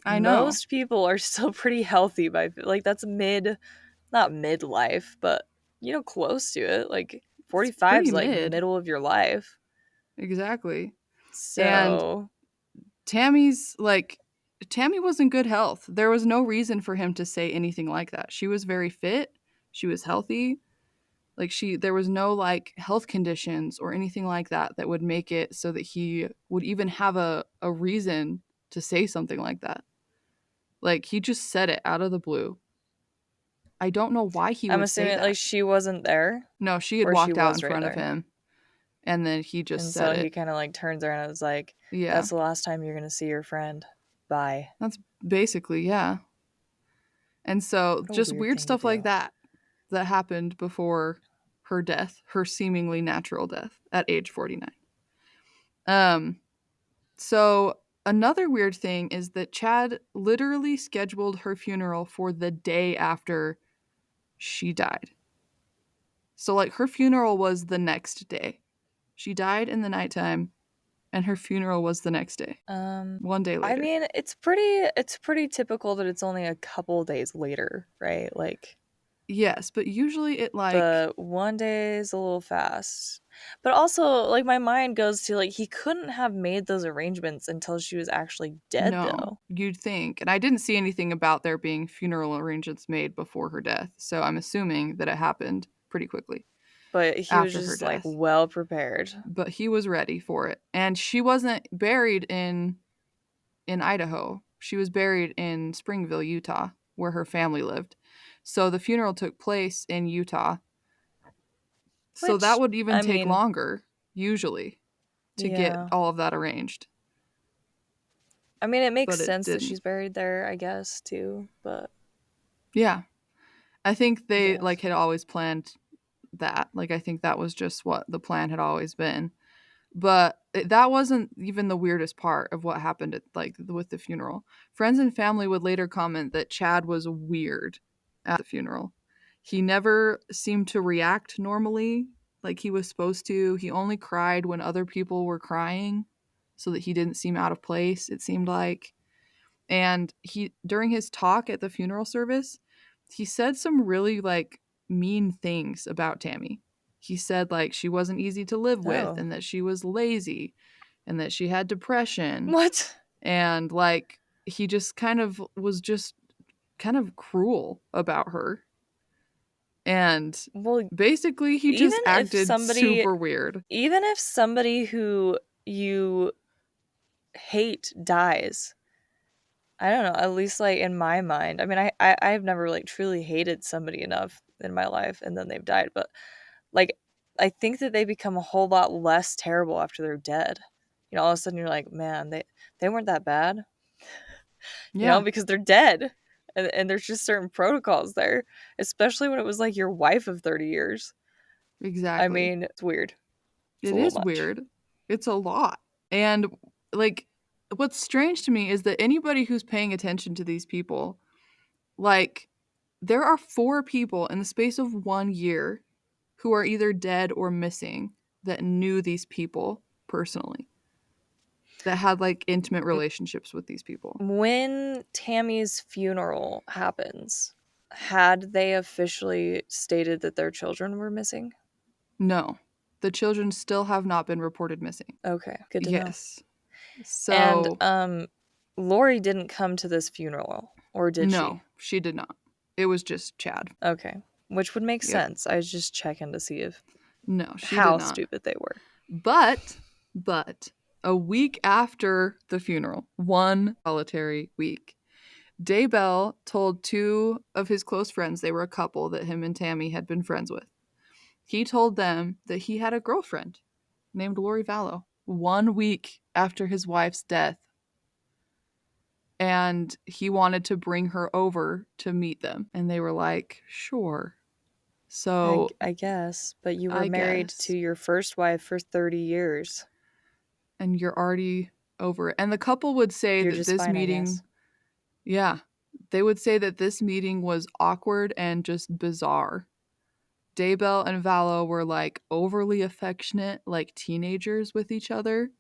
A: I know.
B: most people are still pretty healthy by like that's not midlife, but close to it. Like
A: It's
B: 45
A: pretty
B: is like
A: mid.
B: middle of your life.
A: Exactly. And
B: So,
A: Tammy's like Tammy was in good health. There was no reason for him to say anything like that. She was very fit. She was healthy. Like there was no like health conditions or anything like that that would make it so that he would even have a reason to say something like that. Like he just said it out of the blue. I don't know why he
B: I'm
A: would say
B: assuming like
A: that.
B: she wasn't there
A: No, she had
B: or she
A: walked out in
B: was right
A: front of
B: there.
A: him and then he just
B: And
A: said
B: so he
A: it.
B: kind of like turns around and was like,
A: Yeah.
B: "That's the last time you're going to see your friend. Bye."
A: That's basically, yeah. And so
B: What a
A: just
B: weird
A: weird
B: thing to
A: stuff like
B: do.
A: that happened before her death, her seemingly natural death at age 49. So another weird thing is that Chad literally scheduled her funeral for the day after she died. So like her funeral was the next day. She died in the nighttime and her funeral was the next day. One day
B: I
A: later.
B: mean, it's pretty typical that it's only a couple days later, right? Like
A: Yes, but usually it like
B: but one day is a little fast. But also, like my mind goes to like he couldn't have made those arrangements until she was actually dead
A: no,
B: though.
A: you'd think. And I didn't see anything about there being funeral arrangements made before her death. So I'm assuming that it happened pretty quickly
B: But he was
A: after her
B: just like
A: death.
B: well prepared.
A: But he was ready for it. And she wasn't buried in Idaho. She was buried in Springville, Utah, where her family lived. So the funeral took place in Utah. So that
B: Which
A: would even
B: I
A: take
B: mean,
A: longer, usually, to get
B: yeah.
A: all of that arranged.
B: I mean, it makes
A: But it
B: sense that
A: didn't.
B: she's buried there, I guess, too, but
A: Yeah. I think
B: I
A: they like
B: guess.
A: had always planned that. Like I think that was just what the plan had always been. But that wasn't even the weirdest part of what happened at, like with the funeral. Friends and family would later comment that Chad was weird at the funeral. He never seemed to react normally like he was supposed to. He only cried when other people were crying so that he didn't seem out of place, it seemed like. And he during his talk at the funeral service, he said some really like mean things about Tammy. He said like she wasn't easy to live with
B: Oh.
A: and that she was lazy and that she had depression
B: What?
A: and like he just kind of was just kind of cruel about her. And
B: Well,
A: basically he
B: even
A: just
B: if
A: acted
B: somebody
A: super weird.
B: even if somebody who you hate dies, I don't know, at least like in my mind. I mean, I've never like truly hated somebody enough in my life and then they've died, but like I think that they become a whole lot less terrible after they're dead. You know, all of a sudden you're like, man, they weren't that bad, you know,
A: Yeah,
B: because they're dead. And there's just certain protocols there, especially when it was like your wife of 30 years. I
A: exactly.
B: mean, it's weird. It's a
A: It
B: little
A: is
B: much.
A: weird. It's a lot. And like what's strange to me is that anybody who's paying attention to these people, like there are 4 people in the space of 1 year who are either dead or missing that knew these people personally. That had like intimate relationships with these people.
B: When Tammy's funeral happens, had they officially stated that their children were missing?
A: No. The children still have not been reported missing.
B: Okay, good to know.
A: Yes.
B: And
A: So,
B: Lori didn't come to this funeral, or did she?
A: no, she did not. It was just Chad.
B: Okay, which would make
A: Yep.
B: sense. I was just checking to see if
A: No, she did
B: how
A: not.
B: stupid they were.
A: But a week after the funeral, one solitary week, Daybell told 2 of his close friends, they were a couple that him and Tammy had been friends with. He told them that he had a girlfriend named Lori Vallow 1 week after his wife's death. And he wanted to bring her over to meet them. And they were like, sure. So
B: I guess, but you were
A: I
B: married
A: guess.
B: to your first wife for 30 years.
A: And you're already over it. And the couple would say
B: You're
A: that
B: just
A: this
B: fine, I
A: meeting,
B: guess.
A: yeah, they would say that this meeting was awkward and just bizarre. Daybell and Vallow were like overly affectionate, like teenagers with each other,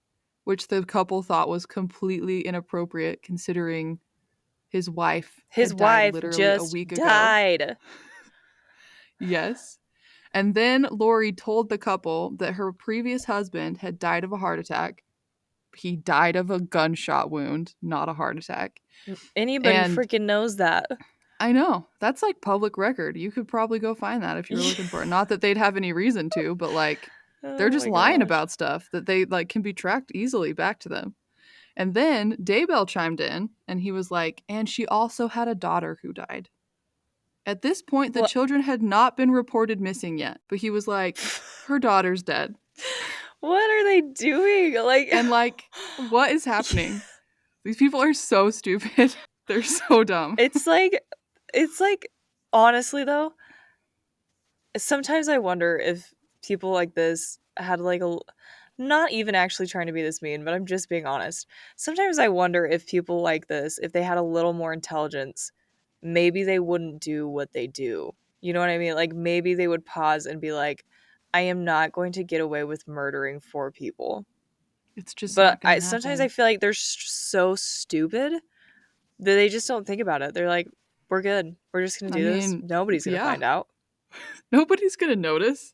A: which the couple thought was completely inappropriate considering his wife
B: His
A: had died
B: wife
A: literally a
B: just
A: week ago.
B: died.
A: Yes. And then Lori told the couple that her previous husband had died of a heart attack. He died of a gunshot wound, not a heart attack.
B: Anybody
A: And
B: freaking knows that.
A: I know, that's like public record. You could probably go find that if you were looking for it. Not that they'd have any reason to, but like they're
B: Oh
A: just
B: my
A: lying
B: gosh.
A: about stuff that they like can be tracked easily back to them. And then Daybell chimed in and he was like, and she also had a daughter who died. At this point, the
B: What?
A: children had not been reported missing yet, but he was like, her daughter's dead.
B: What are they doing? Like,
A: And like, what is happening? These people are so stupid. They're so dumb.
B: it's like It's like, honestly though, sometimes I wonder if people like this had like a, not even actually trying to be this mean, but I'm just being honest. Sometimes I wonder if people like this, if they had a little more intelligence, maybe they wouldn't do what they do. You know what I mean? Like maybe they would pause and be like, I am not going to get away with murdering four people.
A: It's just
B: But
A: not going
B: I
A: to
B: sometimes I
A: happen.
B: feel like they're so stupid that they just don't think about it. They're like, we're good. We're just going to
A: I
B: do this.
A: mean,
B: Nobody's going to
A: yeah,
B: find out.
A: nobody's going to notice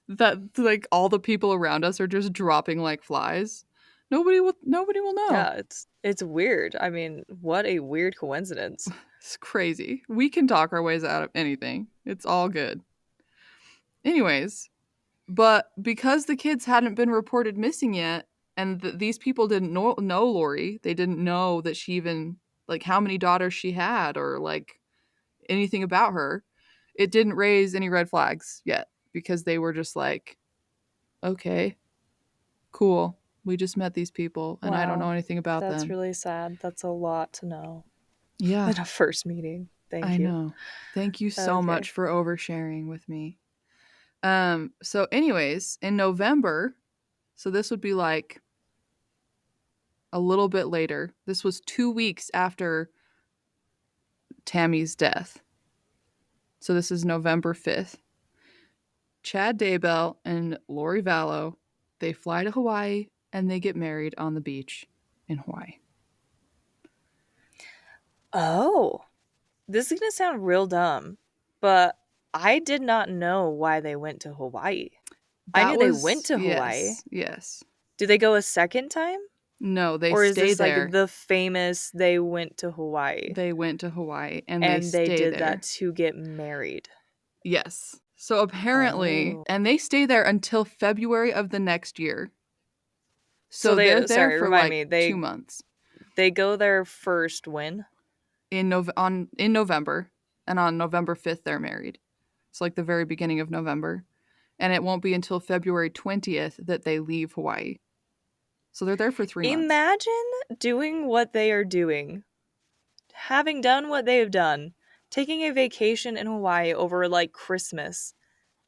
A: that like all the people around us are just dropping like flies. Nobody will know.
B: Yeah, it's weird. I mean, what a weird coincidence.
A: It's crazy. We can talk our ways out of anything. It's all good. Anyways, but because the kids hadn't been reported missing yet, and these people didn't know Lori, they didn't know that she even like how many daughters she had or like anything about her. It didn't raise any red flags yet because they were just like, okay, cool. We just met these people and I don't know
B: Wow.
A: anything about
B: That's
A: them.
B: really sad. That's a lot to know
A: Yeah,
B: in a first meeting.
A: I
B: Thank you.
A: know. Thank you so
B: Okay.
A: much for oversharing with me. So anyways, in November, so this would be like a little bit later. This was 2 weeks after Tammy's death. So this is November 5th. Chad Daybell and Lori Vallow, they fly to Hawaii and they get married on the beach in Hawaii.
B: Oh, this is going to sound real dumb, but I did not know why they went to Hawaii. I
A: That
B: knew they went
A: was
B: to Hawaii.
A: yes, yes.
B: Did they go a second time?
A: No, they
B: Or is
A: stay
B: this like
A: there.
B: the famous they went to Hawaii
A: They went to Hawaii and they
B: and they
A: stay
B: did that
A: there.
B: to get married?
A: Yes. So apparently,
B: Oh.
A: and they stay there until February of the next year.
B: So
A: So they're
B: they,
A: there
B: sorry,
A: for
B: remind
A: like
B: me.
A: 2
B: They
A: months
B: they go there first when?
A: in November, and on November 5th they're married. It's like the very beginning of November, and it won't be until February 20th that they leave Hawaii. So they're there for 3 months.
B: Imagine doing what they are doing, having done what they have done, taking a vacation in Hawaii over like Christmas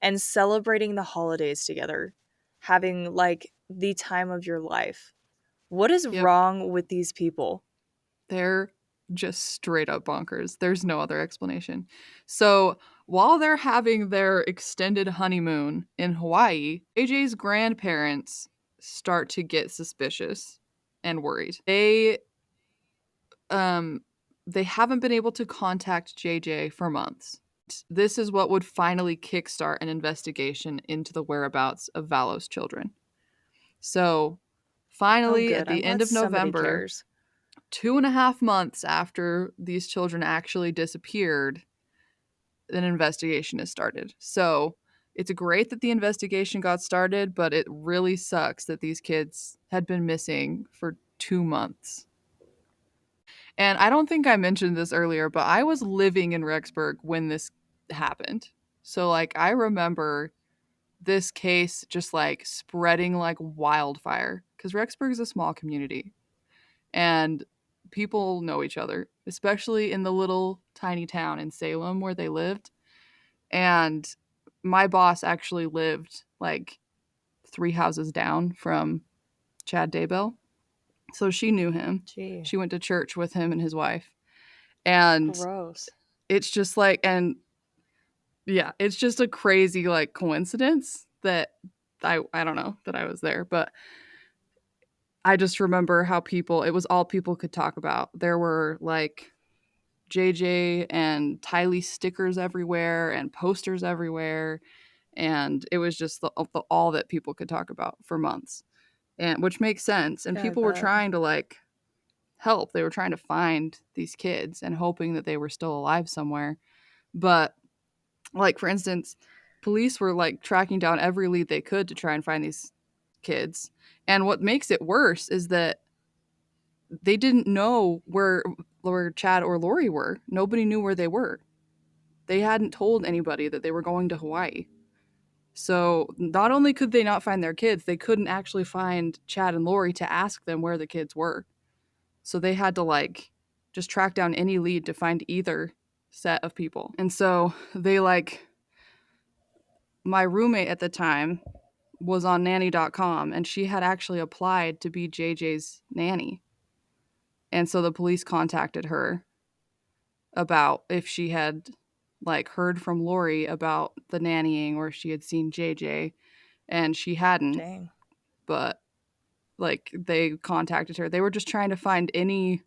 B: and celebrating the holidays together, having like the time of your life. What is
A: Yep.
B: wrong with these people?
A: They're just straight up bonkers. There's no other explanation. So while they're having their extended honeymoon in Hawaii, AJ's grandparents start to get suspicious and worried. Um they haven't been able to contact JJ for months. This is what would finally kickstart an investigation into the whereabouts of Vallow's children. So
B: Oh,
A: finally, at
B: good. I'm
A: the end
B: glad
A: of
B: somebody
A: November,
B: cares.
A: 2.5 months after these children actually disappeared, an investigation is started. So it's great that the investigation got started, but it really sucks that these kids had been missing for 2 months. And I don't think I mentioned this earlier, but I was living in Rexburg when this happened. So, like, I remember this case just like spreading like wildfire because Rexburg is a small community and people know each other, especially in the little tiny town in Salem where they lived. And my boss actually lived like 3 houses down from Chad Daybell. So she knew him.
B: Gee,
A: She went to church with him and his wife. And
B: gross.
A: it's just like, and yeah, it's just a crazy like coincidence that I don't know that I was there, but I just remember how people it was all people could talk about. There were like JJ and Tylee stickers everywhere and posters everywhere, and it was just all that people could talk about for months. And which makes sense. And
B: Yeah, I
A: people were
B: bet.
A: trying to like help. They were trying to find these kids and hoping that they were still alive somewhere. But like for instance, police were like tracking down every lead they could to try and find these kids. And what makes it worse is that they didn't know where Chad or Lori were. Nobody knew where they were. They hadn't told anybody that they were going to Hawaii. So not only could they not find their kids, they couldn't actually find Chad and Lori to ask them where the kids were. So they had to like just track down any lead to find either set of people. And so they like, my roommate at the time was on nanny.com and she had actually applied to be JJ's nanny. And so the police contacted her about if she had like heard from Lori about the nannying or if she had seen JJ, and she hadn't.
B: Dang.
A: But like they contacted her. They were just trying to find any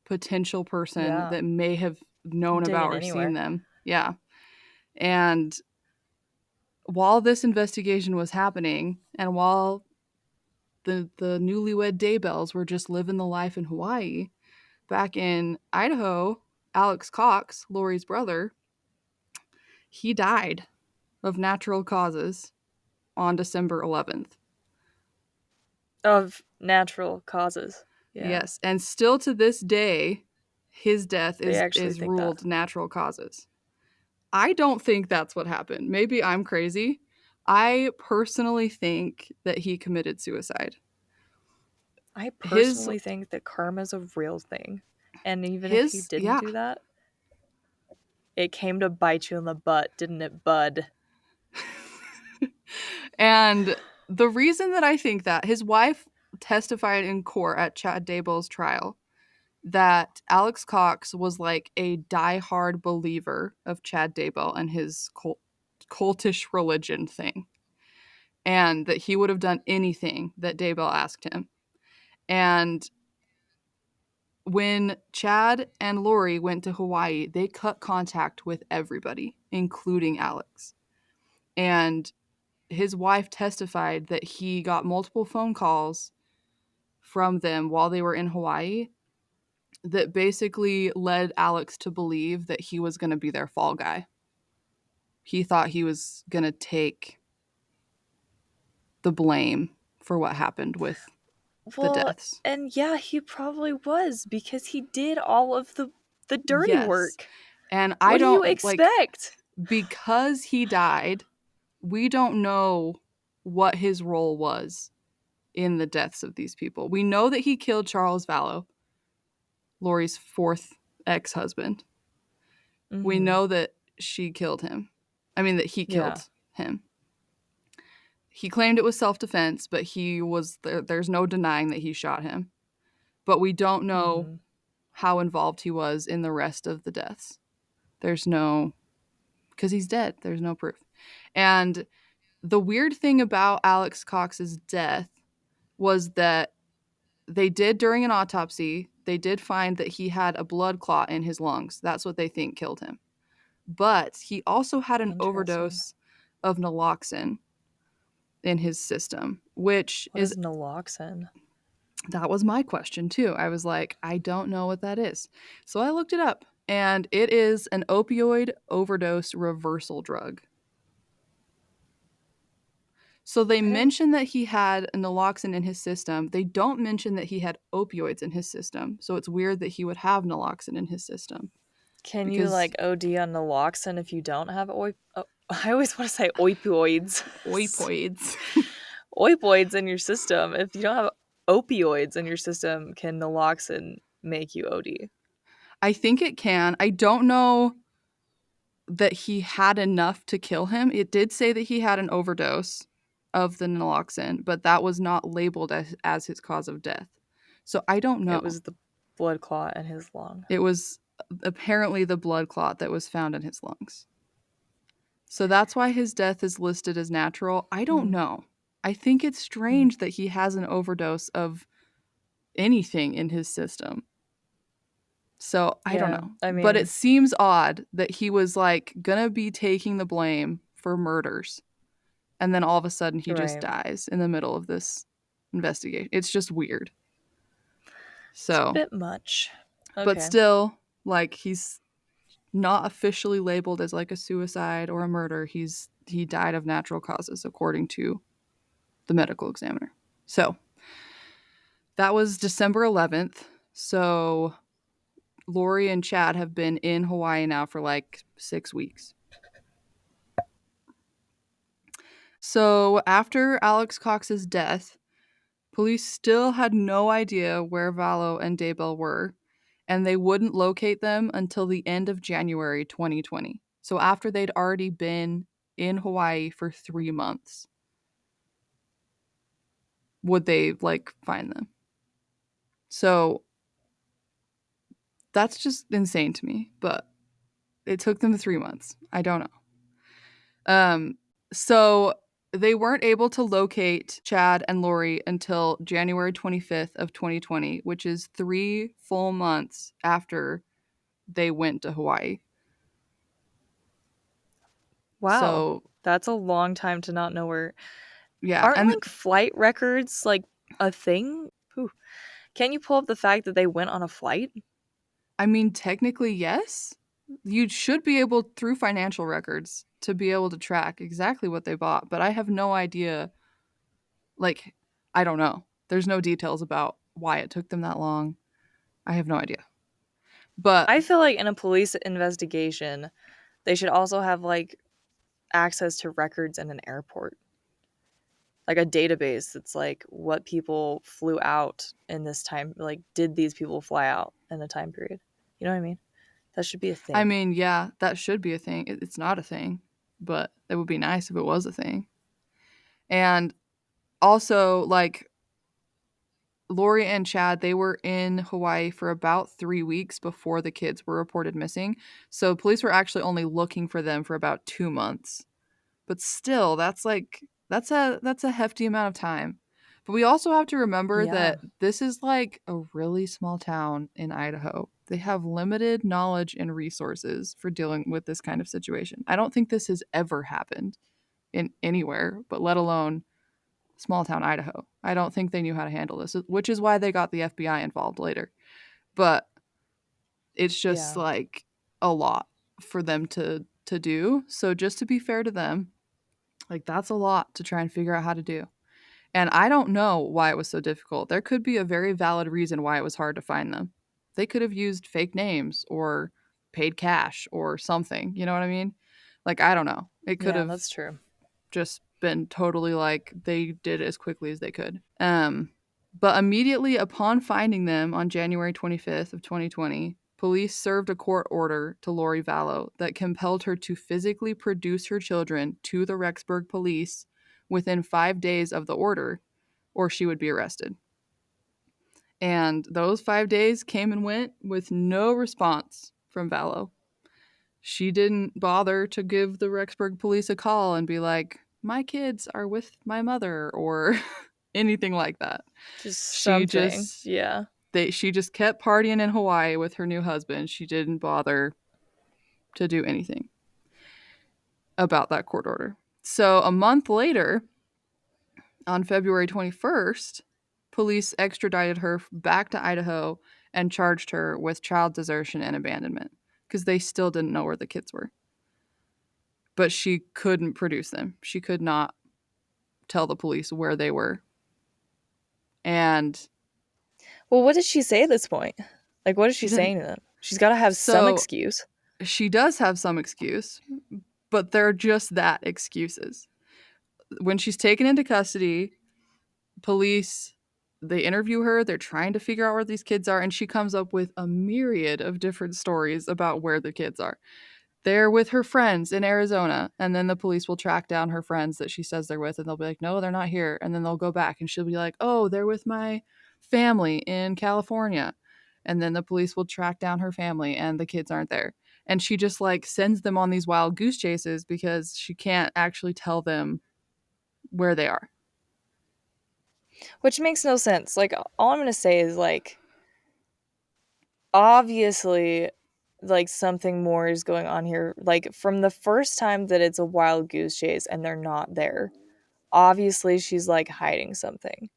A: potential person
B: Yeah.
A: that may have known about
B: Digging
A: or seen
B: anywhere.
A: them. Yeah. And while this investigation was happening and while the newlywed Daybells were just living the life in Hawaii, back in Idaho, Alex Cox, Lori's brother, he died of natural causes on December 11th.
B: Of natural causes. Yeah.
A: Yes, and still to this day, his death
B: They actually
A: is
B: think that.
A: ruled natural causes. I don't think that's what happened. Maybe I'm crazy. I personally think that he committed suicide.
B: I
A: His
B: personally think that karma's a real thing. And even if he
A: his
B: didn't
A: yeah.
B: do that, it came to bite you in the butt, didn't it, bud?
A: And the reason that I think that, his wife testified in court at Chad Daybell's trial that Alex Cox was like a diehard believer of Chad Daybell and his cultish religion thing, and that he would have done anything that Daybell asked him. And when Chad and Lori went to Hawaii, they cut contact with everybody, including Alex. And his wife testified that he got multiple phone calls from them while they were in Hawaii that basically led Alex to believe that he was going to be their fall guy. He thought he was going to take the blame for what happened with the
B: Well,
A: deaths.
B: and yeah, he probably was because he did all of the dirty
A: Yes.
B: work.
A: And
B: What
A: I
B: do you
A: don't like,
B: expect?
A: because he died, we don't know what his role was in the deaths of these people. We know that he killed Charles Vallow, Lori's fourth ex-husband. We
B: Mm-hmm.
A: know that she killed him. I mean, that he
B: Yeah.
A: killed him. He claimed it was self-defense, but he was there's no denying that he shot him. But we don't know
B: Mm-hmm.
A: how involved he was in the rest of the deaths. There's no, because he's dead. There's no proof. And the weird thing about Alex Cox's death was that they did, during an autopsy, they did find that he had a blood clot in his lungs. That's what they think killed him. But he also had an
B: Interesting.
A: overdose of naloxone in his system, which
B: What
A: is,
B: is naloxone?
A: that was my question too. I was like, I don't know what that is. So I looked it up, and it is an opioid overdose reversal drug. So they
B: I don't.
A: mention that he had naloxone in his system. They don't mention that he had opioids in his system. So it's weird that he would have naloxone in his system.
B: Can you
A: Because
B: like OD on naloxone if you don't have I always want to say opioids.
A: opioids.
B: Opioids in your system. If you don't have opioids in your system, can naloxone make you OD?
A: I think it can. I don't know that he had enough to kill him. It did say that he had an overdose of the naloxone, but that was not labeled as his cause of death. So I don't
B: It
A: know.
B: was the blood clot in his lung.
A: It was apparently the blood clot that was found in his lungs. So that's why his death is listed as natural. I don't
B: Hmm.
A: know. I think it's strange that he has an overdose of anything in his system. So I don't
B: Yeah,
A: know.
B: I
A: But it
B: mean,
A: seems odd that he was like gonna be taking the blame for murders. And then all of a sudden he just
B: right.
A: dies in the middle of this investigation. It's just weird.
B: It's a
A: So,
B: bit much.
A: but
B: Okay.
A: still, like, he's not officially labeled as like a suicide or a murder. He died of natural causes according to the medical examiner. So that was December 11th. So Lori and Chad have been in Hawaii now for like 6 weeks. So after Alex Cox's death, police still had no idea where Vallow and Daybell were, and they wouldn't locate them until the end of January 2020. So after they'd already been in Hawaii for 3 months, would they like find them? So that's just insane to me, but it took them 3 months. I don't know. So they weren't able to locate Chad and Lori until January 25th of 2020, which is 3 full months after they went to Hawaii.
B: Wow.
A: So,
B: That's a long time to not know where.
A: yeah,
B: Aren't
A: and
B: like flight records like a thing? Ooh. Can you pull up the fact that they went on a flight?
A: I mean technically yes. You should be able through financial records to be able to track exactly what they bought, but I have no idea, like I don't know. There's no details about why it took them that long. I have no idea. But
B: I feel like in a police investigation, they should also have like access to records in an airport. Like a database that's like what people flew out in this time. Like, did these people fly out in a time period? You know what I mean? That should be a
A: I
B: thing.
A: mean, yeah, that should be a thing. It's not a thing, but it would be nice if it was a thing. And also, like, Lori and Chad, they were in Hawaii for about 3 weeks before the kids were reported missing. So police were actually only looking for them for about 2 months. But still, that's a hefty amount of time. But we also have to remember
B: Yeah.
A: that this is like a really small town in Idaho. They have limited knowledge and resources for dealing with this kind of situation. I don't think this has ever happened in anywhere, but let alone small town Idaho. I don't think they knew how to handle this, which is why they got the FBI involved later. But it's just
B: Yeah.
A: like a lot for them to do. So just to be fair to them, like that's a lot to try and figure out how to do. And I don't know why it was so difficult. There could be a very valid reason why it was hard to find them. They could have used fake names or paid cash or something. You know what I mean? Like I don't know. It could
B: Yeah,
A: have
B: that's true.
A: just been totally like they did it as quickly as they could. But immediately upon finding them on January 25th of 2020, police served a court order to Lori Vallow that compelled her to physically produce her children to the Rexburg police within 5 days of the order, or she would be arrested. And those 5 days came and went with no response from Vallow. She didn't bother to give the Rexburg police a call and be like, my kids are with my mother or anything like that.
B: Just
A: She
B: something.
A: just
B: Yeah.
A: she just kept partying in Hawaii with her new husband. She didn't bother to do anything about that court order. So a month later, on February 21st, police extradited her back to Idaho and charged her with child desertion and abandonment because they still didn't know where the kids were. But she couldn't produce them. She could not tell the police where they were. And
B: Well, what did she say at this point? Like, what is she
A: she didn't.
B: saying to them? She's got to have some
A: So
B: excuse.
A: she does have some excuse, but they're just that excuses. When she's taken into custody, police they interview her, they're trying to figure out where these kids are, and she comes up with a myriad of different stories about where the kids are. They're with her friends in Arizona, and then the police will track down her friends that she says they're with, and they'll be like, no, they're not here. And then they'll go back and she'll be like, oh, they're with my family in California. And then the police will track down her family and the kids aren't there. And she just like sends them on these wild goose chases because she can't actually tell them where they are.
B: Which makes no sense. Like, all I'm going to say is, like, obviously, like, something more is going on here. Like, from the first time that it's a wild goose chase and they're not there, obviously she's, like, hiding something.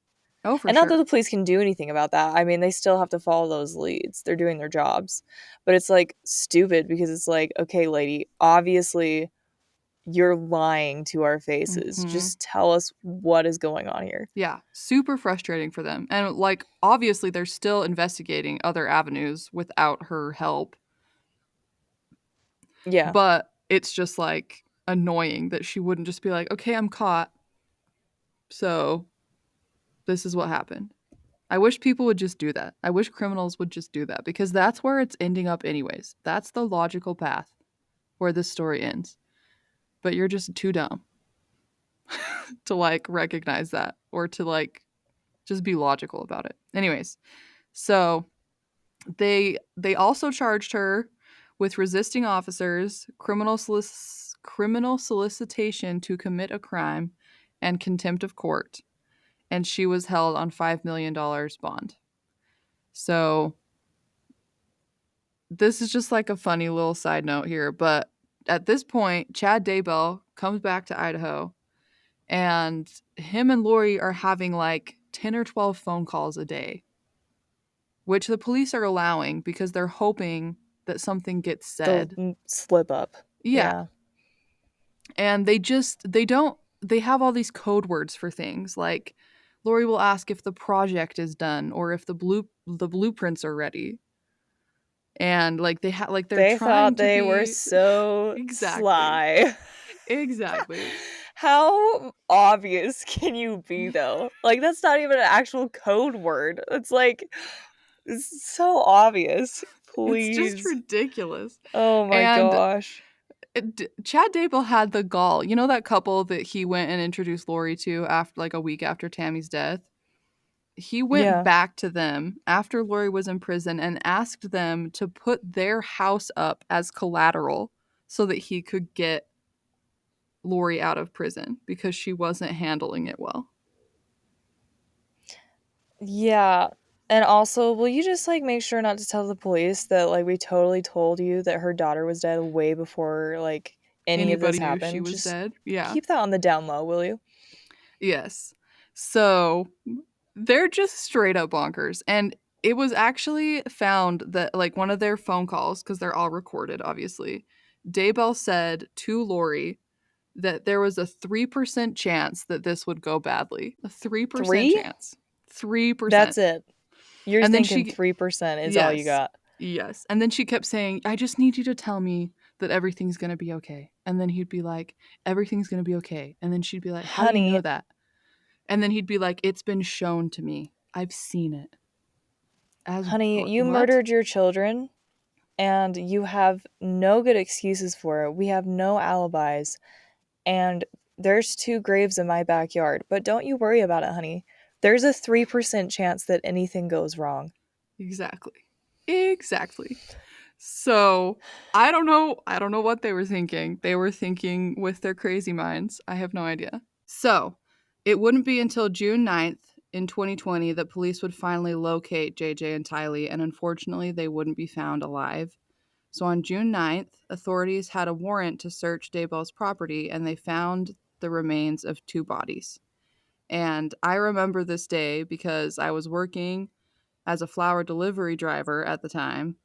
A: Oh, for
B: And not that
A: sure.
B: the police can do anything about that. I mean, they still have to follow those leads. They're doing their jobs. But it's, like, stupid because it's like, okay, lady, obviously you're lying to our faces.
A: Mm-hmm.
B: Just tell us what is going on here.
A: Yeah, super frustrating for them. And like obviously they're still investigating other avenues without her help,
B: Yeah.
A: but it's just like annoying that she wouldn't just be like, "Okay, I'm caught. So this is what happened." I wish people would just do that. I wish criminals would just do that because that's where it's ending up anyways. That's the logical path where this story ends. But you're just too dumb to like recognize that or to like just be logical about it. Anyways, so they also charged her with resisting officers, criminal solicitation to commit a crime, and contempt of court. And she was held on $5 million bond. So this is just like a funny little side note here, but at this point, Chad Daybell comes back to Idaho, and him and Lori are having like 10 or 12 phone calls a day, which the police are allowing because they're hoping that something gets
B: They'll
A: said.
B: slip up.
A: Yeah.
B: Yeah.
A: And they have all these code words for things like Lori will ask if the project is done or if the blueprints are ready. And like they're
B: They
A: trying
B: thought
A: to
B: they were
A: be
B: so
A: exactly.
B: sly.
A: Exactly.
B: How obvious can you be though? Like that's not even an actual code word. It's like it's so obvious.
A: It's just
B: Please.
A: ridiculous.
B: Oh my
A: And
B: gosh.
A: Chad Daybell had the gall. You know that couple that he went and introduced Lori to after like a week after Tammy's death? He went
B: Yeah.
A: back to them after Lori was in prison and asked them to put their house up as collateral so that he could get Lori out of prison because she wasn't handling it well.
B: Yeah. And also, will you just like make sure not to tell the police that like we totally told you that her daughter was dead way before like any of this
A: Anybody knew she
B: happened?
A: was
B: Just
A: dead? Yeah.
B: keep that on the down low, will you?
A: Yes. So they're just straight up bonkers. And it was actually found that, like, one of their phone calls, because they're all recorded, obviously, Daybell said to Lori that there was a 3% chance that this would go badly. A 3%
B: 3?
A: chance. 3%.
B: That's it. You're
A: And then
B: thinking 3% is all you
A: yes,
B: got.
A: yes. And then she kept saying, I just need you to tell me that everything's going to be okay. And then he'd be like, everything's going to be okay. And then she'd be like, how do you know
B: Honey,
A: that? And then he'd be like, it's been shown to me. I've seen it. As
B: honey, you
A: what?
B: murdered your children and you have no good excuses for it. We have no alibis. And there's 2 graves in my backyard, but don't you worry about it, honey. There's a 3% chance that anything goes wrong.
A: Exactly. Exactly. So I don't know. I don't know what they were thinking. They were thinking with their crazy minds. I have no idea. So it wouldn't be until June 9th in 2020 that police would finally locate JJ and Tylee, and unfortunately, they wouldn't be found alive. So on June 9th, authorities had a warrant to search Daybell's property, and they found the remains of 2 bodies. And I remember this day because I was working as a flower delivery driver at the time,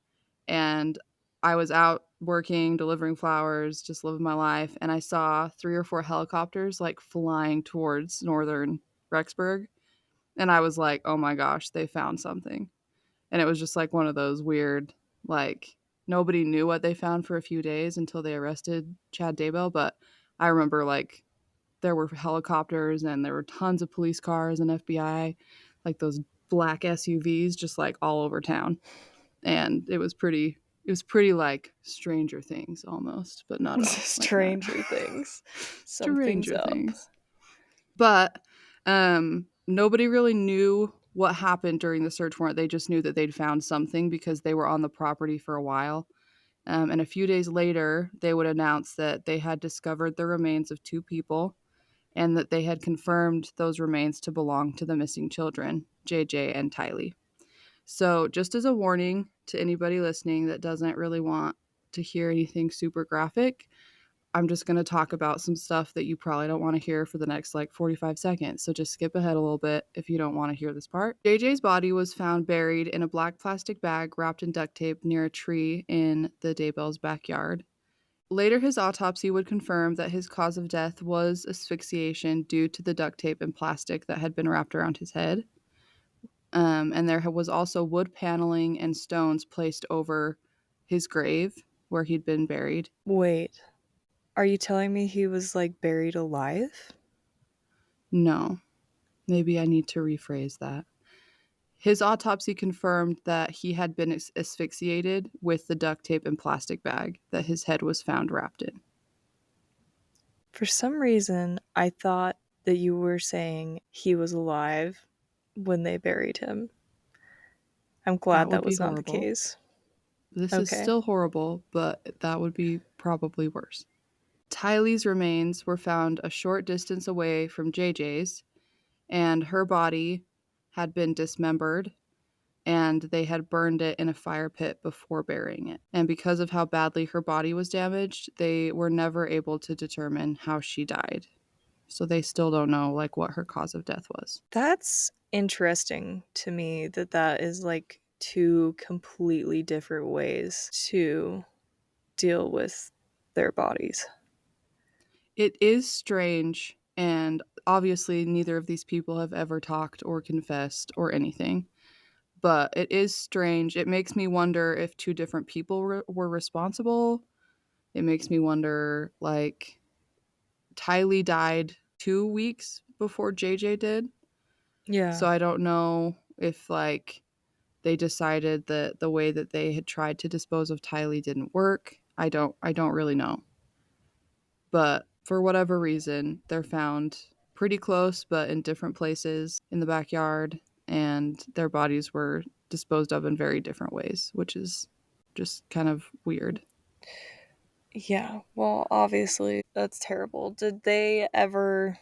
A: and I was out working, delivering flowers, just living my life, and I saw 3 or 4 helicopters like flying towards northern Rexburg, and I was like, "Oh my gosh, they found something." And it was just like one of those weird, like, nobody knew what they found for a few days until they arrested Chad Daybell, but I remember like there were helicopters and there were tons of police cars and FBI, like those black SUVs just like all over town. And it was pretty like Stranger Things almost, but not like that.
B: Stranger Things. Something's
A: Stranger
B: up.
A: Things. But nobody really knew what happened during the search warrant. They just knew that they'd found something because they were on the property for a while. And a few days later, they would announce that they had discovered the remains of 2 people and that they had confirmed those remains to belong to the missing children, JJ and Tylee. So, just as a warning to anybody listening that doesn't really want to hear anything super graphic, I'm just going to talk about some stuff that you probably don't want to hear for the next like 45 seconds. So just skip ahead a little bit if you don't want to hear this part. JJ's body was found buried in a black plastic bag wrapped in duct tape near a tree in the Daybell's backyard. Later, his autopsy would confirm that his cause of death was asphyxiation due to the duct tape and plastic that had been wrapped around his head. And there was also wood paneling and stones placed over his grave where he'd been buried.
B: Wait, are you telling me he was like buried alive?
A: No, maybe I need to rephrase that. His autopsy confirmed that he had been asphyxiated with the duct tape and plastic bag that his head was found wrapped in.
B: For some reason, I thought that you were saying he was alive when they buried him. I'm
A: That
B: glad
A: would
B: that
A: be
B: was not the
A: horrible.
B: case.
A: This is
B: Okay.
A: still horrible, but that would be probably worse. Tylee's remains were found a short distance away from JJ's, and her body had been dismembered and they had burned it in a fire pit before burying it. And because of how badly her body was damaged, they were never able to determine how she died. So they still don't know like what her cause of death was.
B: That's interesting to me that that is like two completely different ways to deal with their bodies.
A: It is strange, and obviously neither of these people have ever talked or confessed or anything. But it is strange. It makes me wonder if two different people were responsible. It makes me wonder, like, Tylee died 2 weeks before JJ did.
B: Yeah.
A: So I don't know if, like, they decided that the way that they had tried to dispose of Tylee didn't work. I don't really know. But for whatever reason, they're found pretty close but in different places in the backyard, and their bodies were disposed of in very different ways, which is just kind of weird.
B: Yeah. Well, obviously that's terrible. Did they ever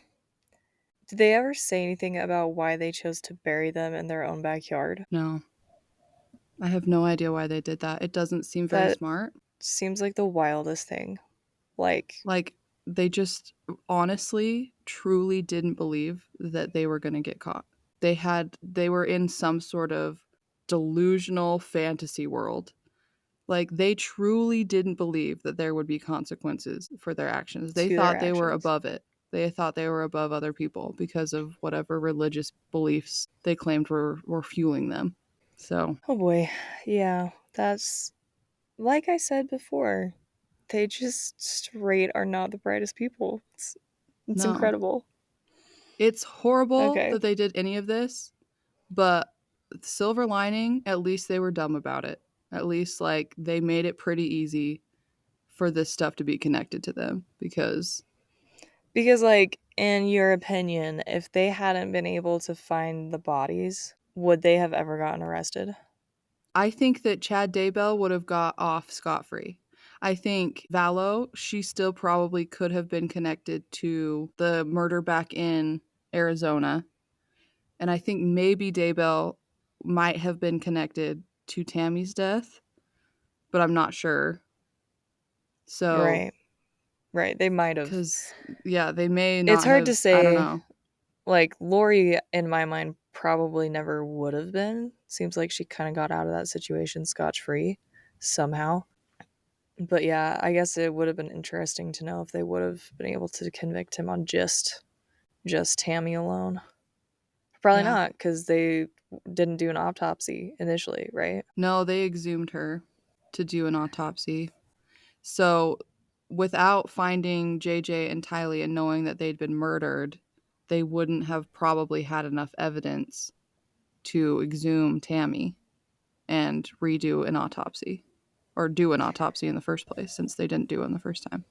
B: say anything about why they chose to bury them in their own backyard?
A: No, I have no idea why they did that. It doesn't seem very
B: That
A: smart.
B: seems like the wildest thing. Like,
A: Like, they just honestly, truly didn't believe that they were going to get caught. They were in some sort of delusional fantasy world. Like, they truly didn't believe that there would be consequences for their actions. They
B: to their
A: thought they were
B: actions.
A: above it. They thought they were above other people because of whatever religious beliefs they claimed were fueling them. So,
B: Oh boy. Yeah. That's like I said before. They just straight are not the brightest people. It's
A: no.
B: incredible.
A: It's horrible
B: Okay.
A: that they did any of this, but silver lining, at least they were dumb about it. At least, like, they made it pretty easy for this stuff to be connected to them because
B: Because, like, in your opinion, if they hadn't been able to find the bodies, would they have ever gotten arrested?
A: I think that Chad Daybell would have got off scot free. I think Vallow, she still probably could have been connected to the murder back in Arizona. And I think maybe Daybell might have been connected to Tammy's death, but I'm not sure. So,
B: Right. Right. They might have.
A: because, yeah, they may
B: It's
A: not
B: hard to
A: have, I don't
B: say.
A: know.
B: Like, Lori, in my mind, probably never would have been. Seems like she kind of got out of that situation scotch free somehow. But yeah, I guess it would have been interesting to know if they would have been able to convict him on just Tammy alone. Probably
A: Yeah.
B: not, because they didn't do an autopsy initially, right?
A: No, they exhumed her to do an autopsy. So, without finding JJ and Tylee and knowing that they'd been murdered, they wouldn't have probably had enough evidence to exhume Tammy and redo an autopsy or do an autopsy in the first place since they didn't do it the first time.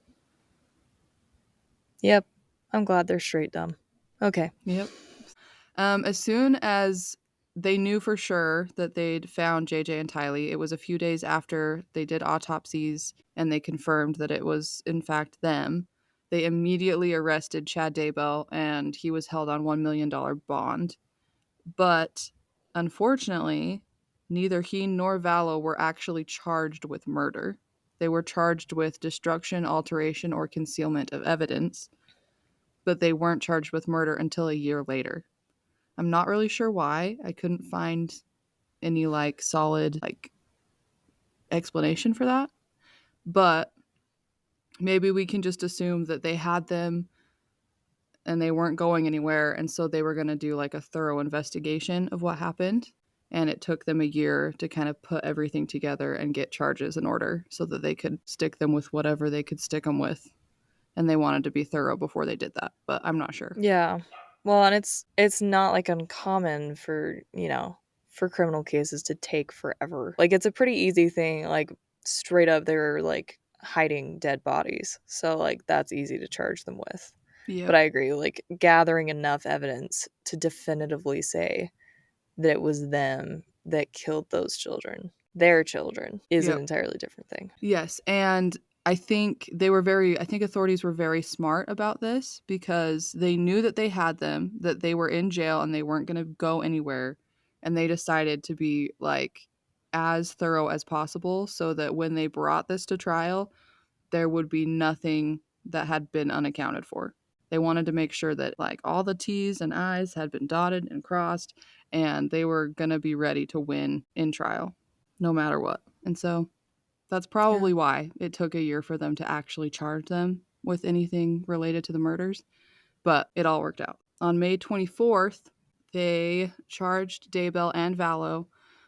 B: Yep. I'm glad they're straight dumb. Okay.
A: Yep. As soon as they knew for sure that they'd found JJ and Tylee, it was a few days after they did autopsies and they confirmed that it was, in fact, them. They immediately arrested Chad Daybell and he was held on $1 million bond. But unfortunately, neither he nor Vallow were actually charged with murder. They were charged with destruction, alteration, or concealment of evidence, but they weren't charged with murder until a year later. I'm not really sure why. I couldn't find any like solid like explanation for that. But maybe we can just assume that they had them and they weren't going anywhere and so they were going to do like a thorough investigation of what happened and it took them a year to kind of put everything together and get charges in order so that they could stick them with whatever they could stick them with and they wanted to be thorough before they did that, but I'm not sure.
B: Yeah. Well, and it's not like uncommon for, for criminal cases to take forever. Like, it's a pretty easy thing. Like, straight up, they're like hiding dead bodies. So, like, that's easy to charge them with. But
A: Yep.
B: I agree, like, gathering enough evidence to definitively say that it was them that killed those children, their children, is an
A: Yep.
B: entirely different thing.
A: Yes, and I think authorities were very smart about this because they knew that they had them, that they were in jail and they weren't going to go anywhere, and they decided to be like as thorough as possible so that when they brought this to trial, there would be nothing that had been unaccounted for. They wanted to make sure that like all the T's and I's had been dotted and crossed, and they were going to be ready to win in trial no matter what. And so that's probably why it took a year for them to actually charge them with anything related to the murders, but it all worked out. On May 24th, they charged Daybell and Vallow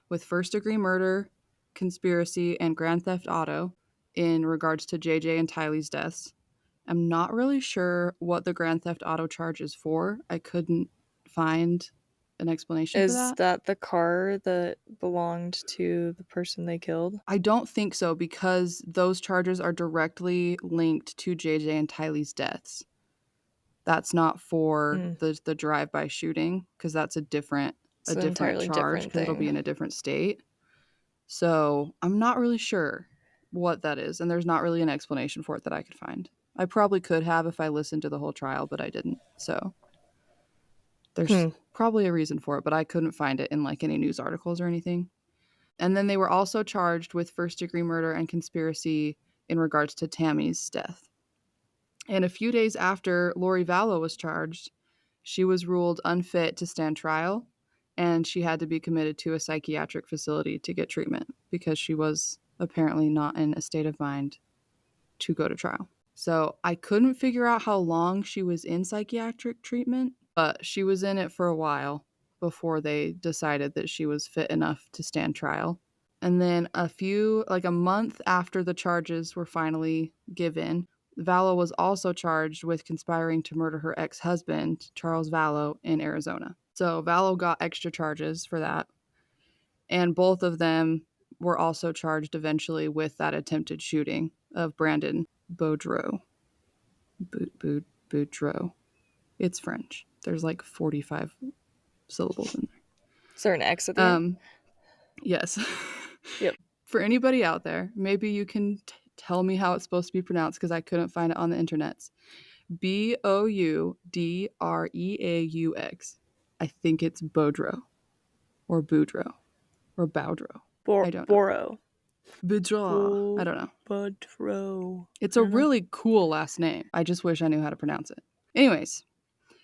A: with first-degree murder, conspiracy, and grand theft auto in regards to JJ and Tylee's deaths. I'm not really sure what the grand theft auto charge is for. I couldn't find an explanation for
B: Is
A: that.
B: that the car that belonged to the person they killed?
A: I don't think so because those charges are directly linked to JJ and Tylee's deaths. That's not for the drive-by shooting because that's a different
B: It's an entirely
A: charge
B: different
A: because it'll be
B: thing.
A: in a different state. So I'm not really sure what that is, and there's not really an explanation for it that I could find. I probably could have if I listened to the whole trial, but I didn't. So there's probably a reason for it, but I couldn't find it in like any news articles or anything. And then they were also charged with first-degree murder and conspiracy in regards to Tammy's death. And a few days after Lori Vallow was charged, she was ruled unfit to stand trial, and she had to be committed to a psychiatric facility to get treatment because she was apparently not in a state of mind to go to trial. So I couldn't figure out how long she was in psychiatric treatment, but she was in it for a while before they decided that she was fit enough to stand trial. And then a month after the charges were finally given, Vallow was also charged with conspiring to murder her ex-husband, Charles Vallow, in Arizona. So Vallow got extra charges for that. And both of them were also charged eventually with that attempted shooting of Brandon Boudreaux. Boudreaux. It's French. There's like 45 syllables in there.
B: Is there an X at the end?
A: Yes.
B: Yep.
A: For anybody out there, maybe you can tell me how it's supposed to be pronounced because I couldn't find it on the internets. Boudreaux. I think it's Boudreaux or Boudreaux or Boudreaux. I don't know.
B: Boro.
A: Boudreaux. I don't know.
B: Boudreaux.
A: It's a really cool last name. I just wish I knew how to pronounce it. Anyways,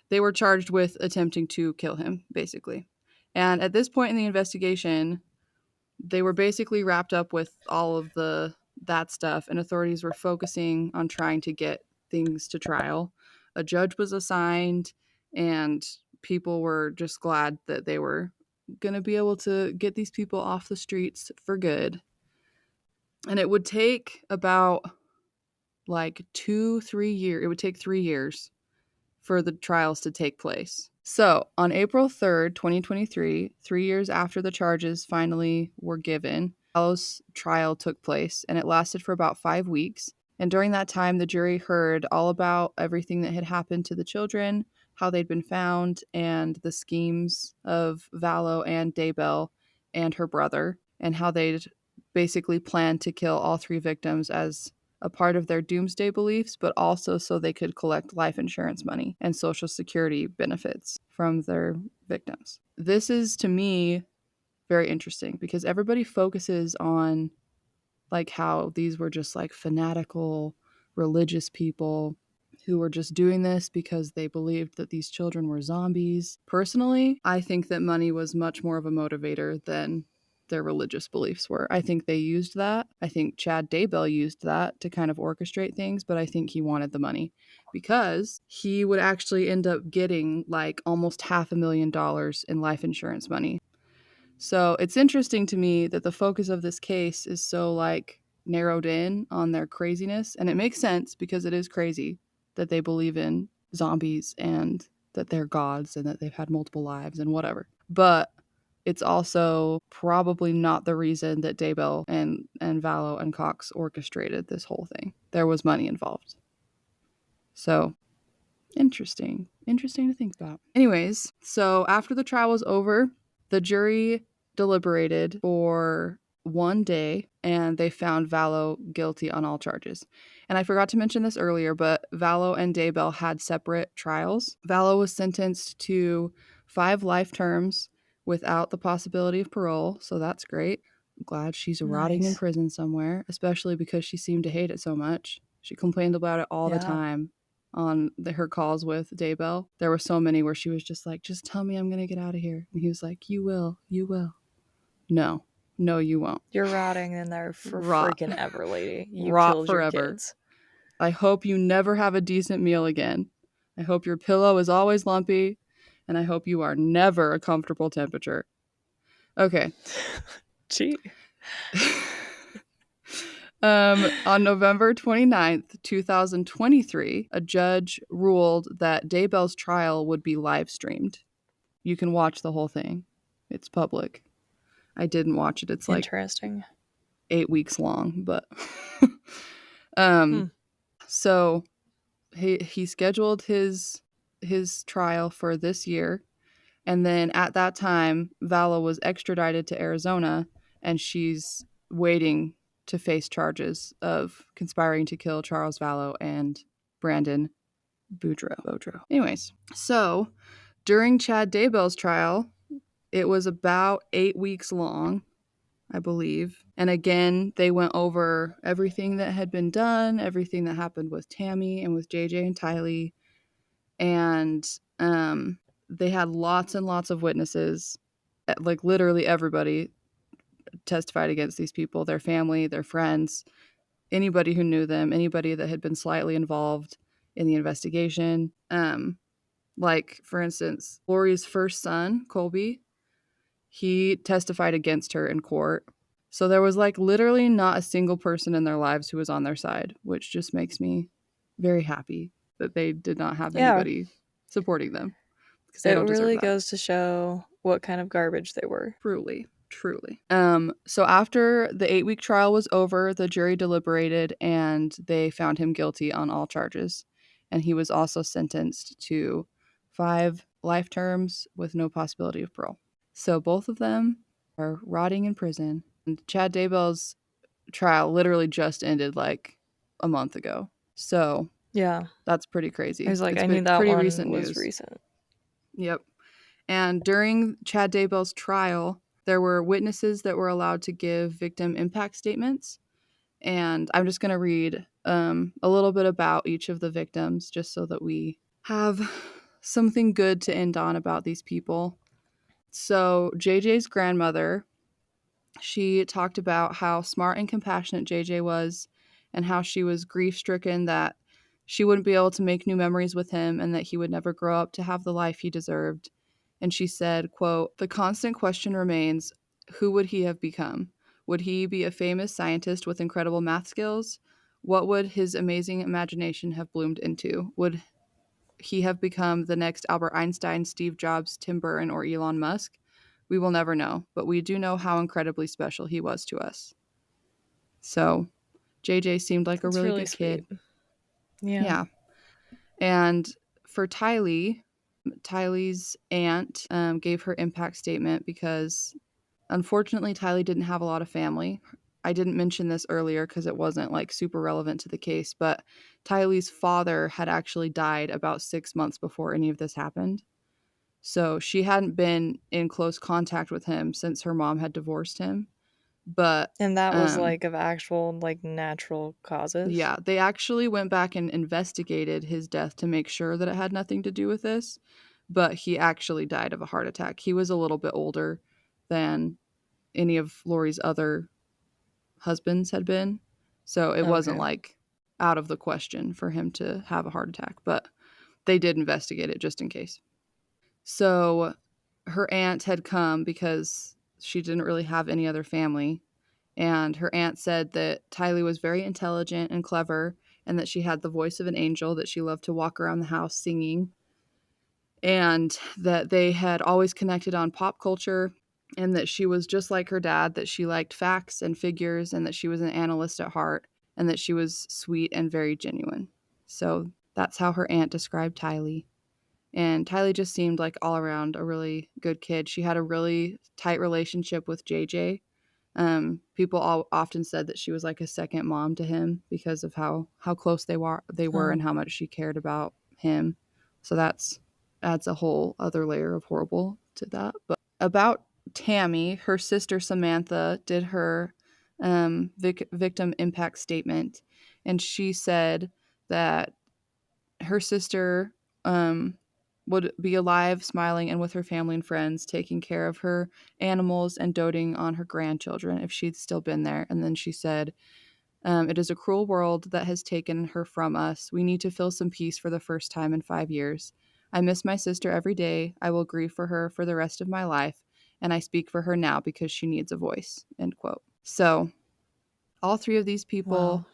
A: they were charged with attempting to kill him, basically. And at this point in the investigation, they were basically wrapped up with all of that stuff, and authorities were focusing on trying to get things to trial. A judge was assigned, and people were just glad that they were going to be able to get these people off the streets for good. And it would take about like 2-3 years. It would take 3 years for the trials to take place. So, on April 3rd, 2023, 3 years after the charges finally were given, Vallow's trial took place, and it lasted for about 5 weeks. And during that time, the jury heard all about everything that had happened to the children, how they'd been found, and the schemes of Vallow and Daybell and her brother, and how they'd basically planned to kill all 3 victims as a part of their doomsday beliefs, but also so they could collect life insurance money and Social Security benefits from their victims. This is, to me, very interesting because everybody focuses on like how these were just like fanatical religious people who were just doing this because they believed that these children were zombies. Personally, I think that money was much more of a motivator than their religious beliefs were. I think they used that. I think Chad Daybell used that to kind of orchestrate things, but I think he wanted the money because he would actually end up getting like almost $500,000 in life insurance money. So it's interesting to me that the focus of this case is so like narrowed in on their craziness, and it makes sense because it is crazy that they believe in zombies and that they're gods and that they've had multiple lives and whatever. But it's also probably not the reason that Daybell and Vallow and Cox orchestrated this whole thing. There was money involved. So, interesting. Interesting to think about. Anyways, so after the trial was over, the jury deliberated for 1 day and they found Vallow guilty on all charges. And I forgot to mention this earlier, but Vallow and Daybell had separate trials. Vallow was sentenced to 5 life terms without the possibility of parole, so that's great. I'm glad she's rotting in
B: Nice.
A: prison somewhere, especially because she seemed to hate it so much. She complained about it all the
B: Yeah.
A: time on her calls with Daybell. There were so many where she was just like, just tell me I'm going to get out of here. And he was like, you will. No, you won't.
B: You're rotting in there for
A: Rot.
B: freaking ever, lady. You
A: Rot
B: killed your
A: forever.
B: kids.
A: I hope you never have a decent meal again. I hope your pillow is always lumpy. And I hope you are never a comfortable temperature. Okay.
B: Gee.
A: On November 29th, 2023, a judge ruled that Daybell's trial would be live streamed. You can watch the whole thing. It's public. I didn't watch it. It's like
B: interesting.
A: 8 weeks long, but so he scheduled his trial for this year, and then at that time Vallow was extradited to Arizona, and she's waiting to face charges of conspiring to kill Charles Vallow and Brandon Boudreaux. Anyways, so during Chad Daybell's trial, it was about 8 weeks long, I believe. And again, they went over everything that had been done, everything that happened with Tammy and with JJ and Tylee. And they had lots and lots of witnesses. Like literally everybody testified against these people, their family, their friends, anybody who knew them, anybody that had been slightly involved in the investigation. Like, for instance, Lori's first son, Colby, he testified against her in court. So there was like literally not a single person in their lives who was on their side, which just makes me very happy that they did not have anybody supporting them, because they don't deserve
B: really
A: that.
B: goes to show what kind of garbage they were.
A: Truly. So after the 8-week trial was over, the jury deliberated and they found him guilty on all charges. And he was also sentenced to 5 life terms with no possibility of parole. So both of them are rotting in prison. And Chad Daybell's trial literally just ended like a month ago. So
B: yeah,
A: that's pretty crazy.
B: I was like,
A: It's
B: I knew that
A: pretty
B: one
A: recent
B: was
A: news.
B: recent.
A: Yep. And during Chad Daybell's trial, there were witnesses that were allowed to give victim impact statements. And I'm just going to read a little bit about each of the victims just so that we have something good to end on about these people. So JJ's grandmother, she talked about how smart and compassionate JJ was and how she was grief-stricken that she wouldn't be able to make new memories with him and that he would never grow up to have the life he deserved. And she said, quote, "The constant question remains, who would he have become? Would he be a famous scientist with incredible math skills? What would his amazing imagination have bloomed into? Would he have become the next Albert Einstein, Steve Jobs, Tim Burton, or Elon Musk? We will never know, but we do know how incredibly special he was to us." So JJ seemed like
B: That's
A: a really good
B: sweet.
A: kid.
B: Yeah.
A: And for Tylee's aunt gave her impact statement because unfortunately Tylee didn't have a lot of family. I didn't mention this earlier because it wasn't like super relevant to the case, but Tylee's father had actually died about 6 months before any of this happened. So she hadn't been in close contact with him since her mom had divorced him.
B: And that was like of actual like natural causes.
A: Yeah, they actually went back and investigated his death to make sure that it had nothing to do with this, but he actually died of a heart attack. He was a little bit older than any of Lori's other husbands had been, so it wasn't like out of the question for him to have a heart attack, but they did investigate it just in case. So her aunt had come because she didn't really have any other family. And her aunt said that Tylee was very intelligent and clever and that she had the voice of an angel, that she loved to walk around the house singing, and that they had always connected on pop culture. and that she was just like her dad, that she liked facts and figures, and that she was an analyst at heart, and that she was sweet and very genuine. So that's how her aunt described Tylee. And Tylee just seemed like all around a really good kid. She had a really tight relationship with JJ. People often said that she was like a second mom to him because of how close they were and how much she cared about him. So that's adds a whole other layer of horrible to that. But about Tammy, her sister Samantha did her victim impact statement, and she said that her sister would be alive, smiling, and with her family and friends, taking care of her animals and doting on her grandchildren if she'd still been there. And then she said, it is a cruel world that has taken her from us. We need to feel some peace for the first time in 5 years. I miss my sister every day. I will grieve for her for the rest of my life, and I speak for her now because she needs a voice, end quote. So all three of these people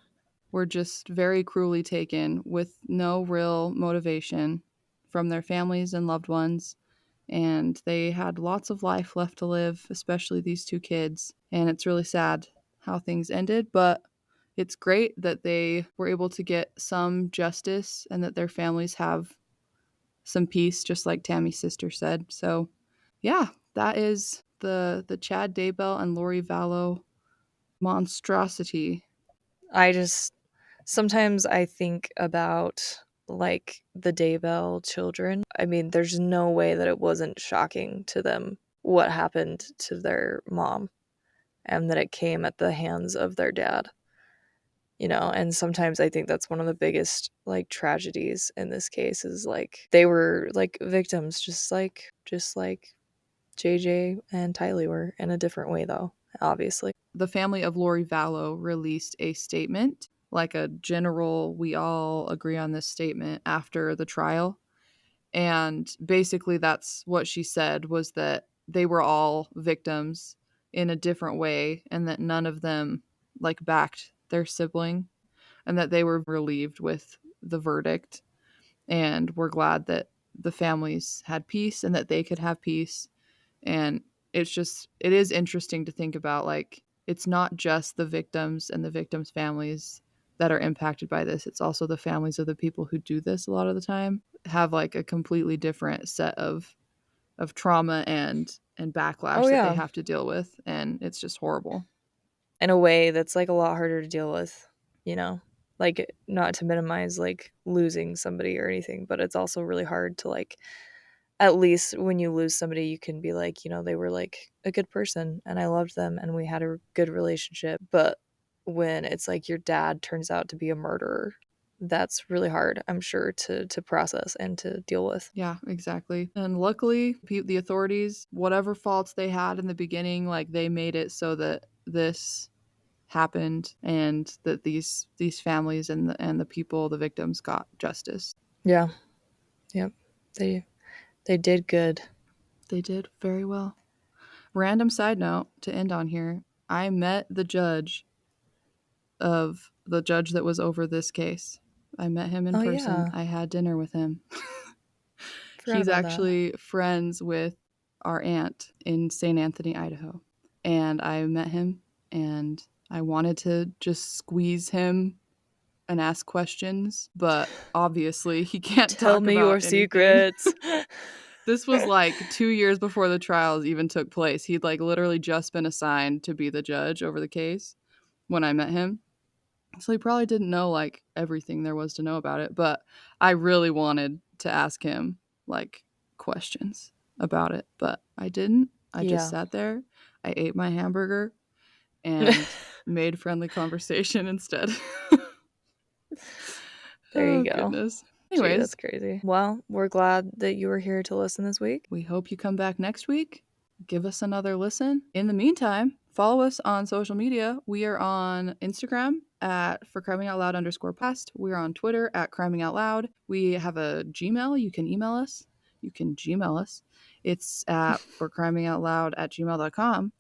A: were just very cruelly taken with no real motivation from their families and loved ones. And they had lots of life left to live, especially these two kids. And it's really sad how things ended, but it's great that they were able to get some justice and that their families have some peace, just like Tammy's sister said. So, yeah, that is the Chad Daybell and Lori Vallow monstrosity.
B: Sometimes I think about like the Daybell children. I mean, there's no way that it wasn't shocking to them what happened to their mom and that it came at the hands of their dad. And sometimes I think that's one of the biggest like tragedies in this case is like they were like victims just like JJ and Tylee were, in a different way though, obviously.
A: The family of Lori Vallow released a statement, like a general, we all agree on this statement after the trial. And basically that's what she said, was that they were all victims in a different way, and that none of them like backed their sibling, and that they were relieved with the verdict and were glad that the families had peace and that they could have peace. And it is interesting to think about, like, it's not just the victims and the victims' families that are impacted by this. It's also the families of the people who do this a lot of the time have like a completely different set of trauma and backlash that they have to deal with, and it's just horrible.
B: In a way that's like a lot harder to deal with, you know? Like, not to minimize like losing somebody or anything, but it's also really hard to like, at least when you lose somebody, you can be like, they were like a good person and I loved them and we had a good relationship. But when it's like your dad turns out to be a murderer, that's really hard, I'm sure, to process and to deal with.
A: Yeah, exactly. And luckily, the authorities, whatever faults they had in the beginning, like, they made it so that this happened and that these families and the people, the victims, got justice.
B: Yeah. Yep. They did good.
A: They did very well. Random side note to end on here. I met the judge that was over this case. I met him in person. Yeah. I had dinner with him. He's actually friends with our aunt in St. Anthony, Idaho. And I met him and I wanted to just squeeze him and ask questions, but obviously he can't
B: tell me your secrets.
A: This was like 2 years before the trials even took place. He'd like literally just been assigned to be the judge over the case when I met him. So he probably didn't know like everything there was to know about it, but I really wanted to ask him like questions about it, but I didn't. I just sat there. I ate my hamburger and made friendly conversation instead.
B: There you go.
A: Goodness. Anyways,
B: gee, that's crazy. Well, we're glad that you were here to listen this week.
A: We hope you come back next week. Give us another listen. In the meantime, follow us on social media. We are on Instagram at forcrimingoutloud_past. We're on Twitter at crimingoutloud. We have a Gmail. You can email us. You can Gmail us. It's at forcrimingoutloud@gmail.com.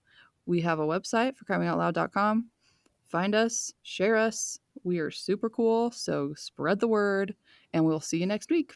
A: We have a website, forcrimingoutloud.com. Find us, share us. We are super cool, so spread the word, and we'll see you next week.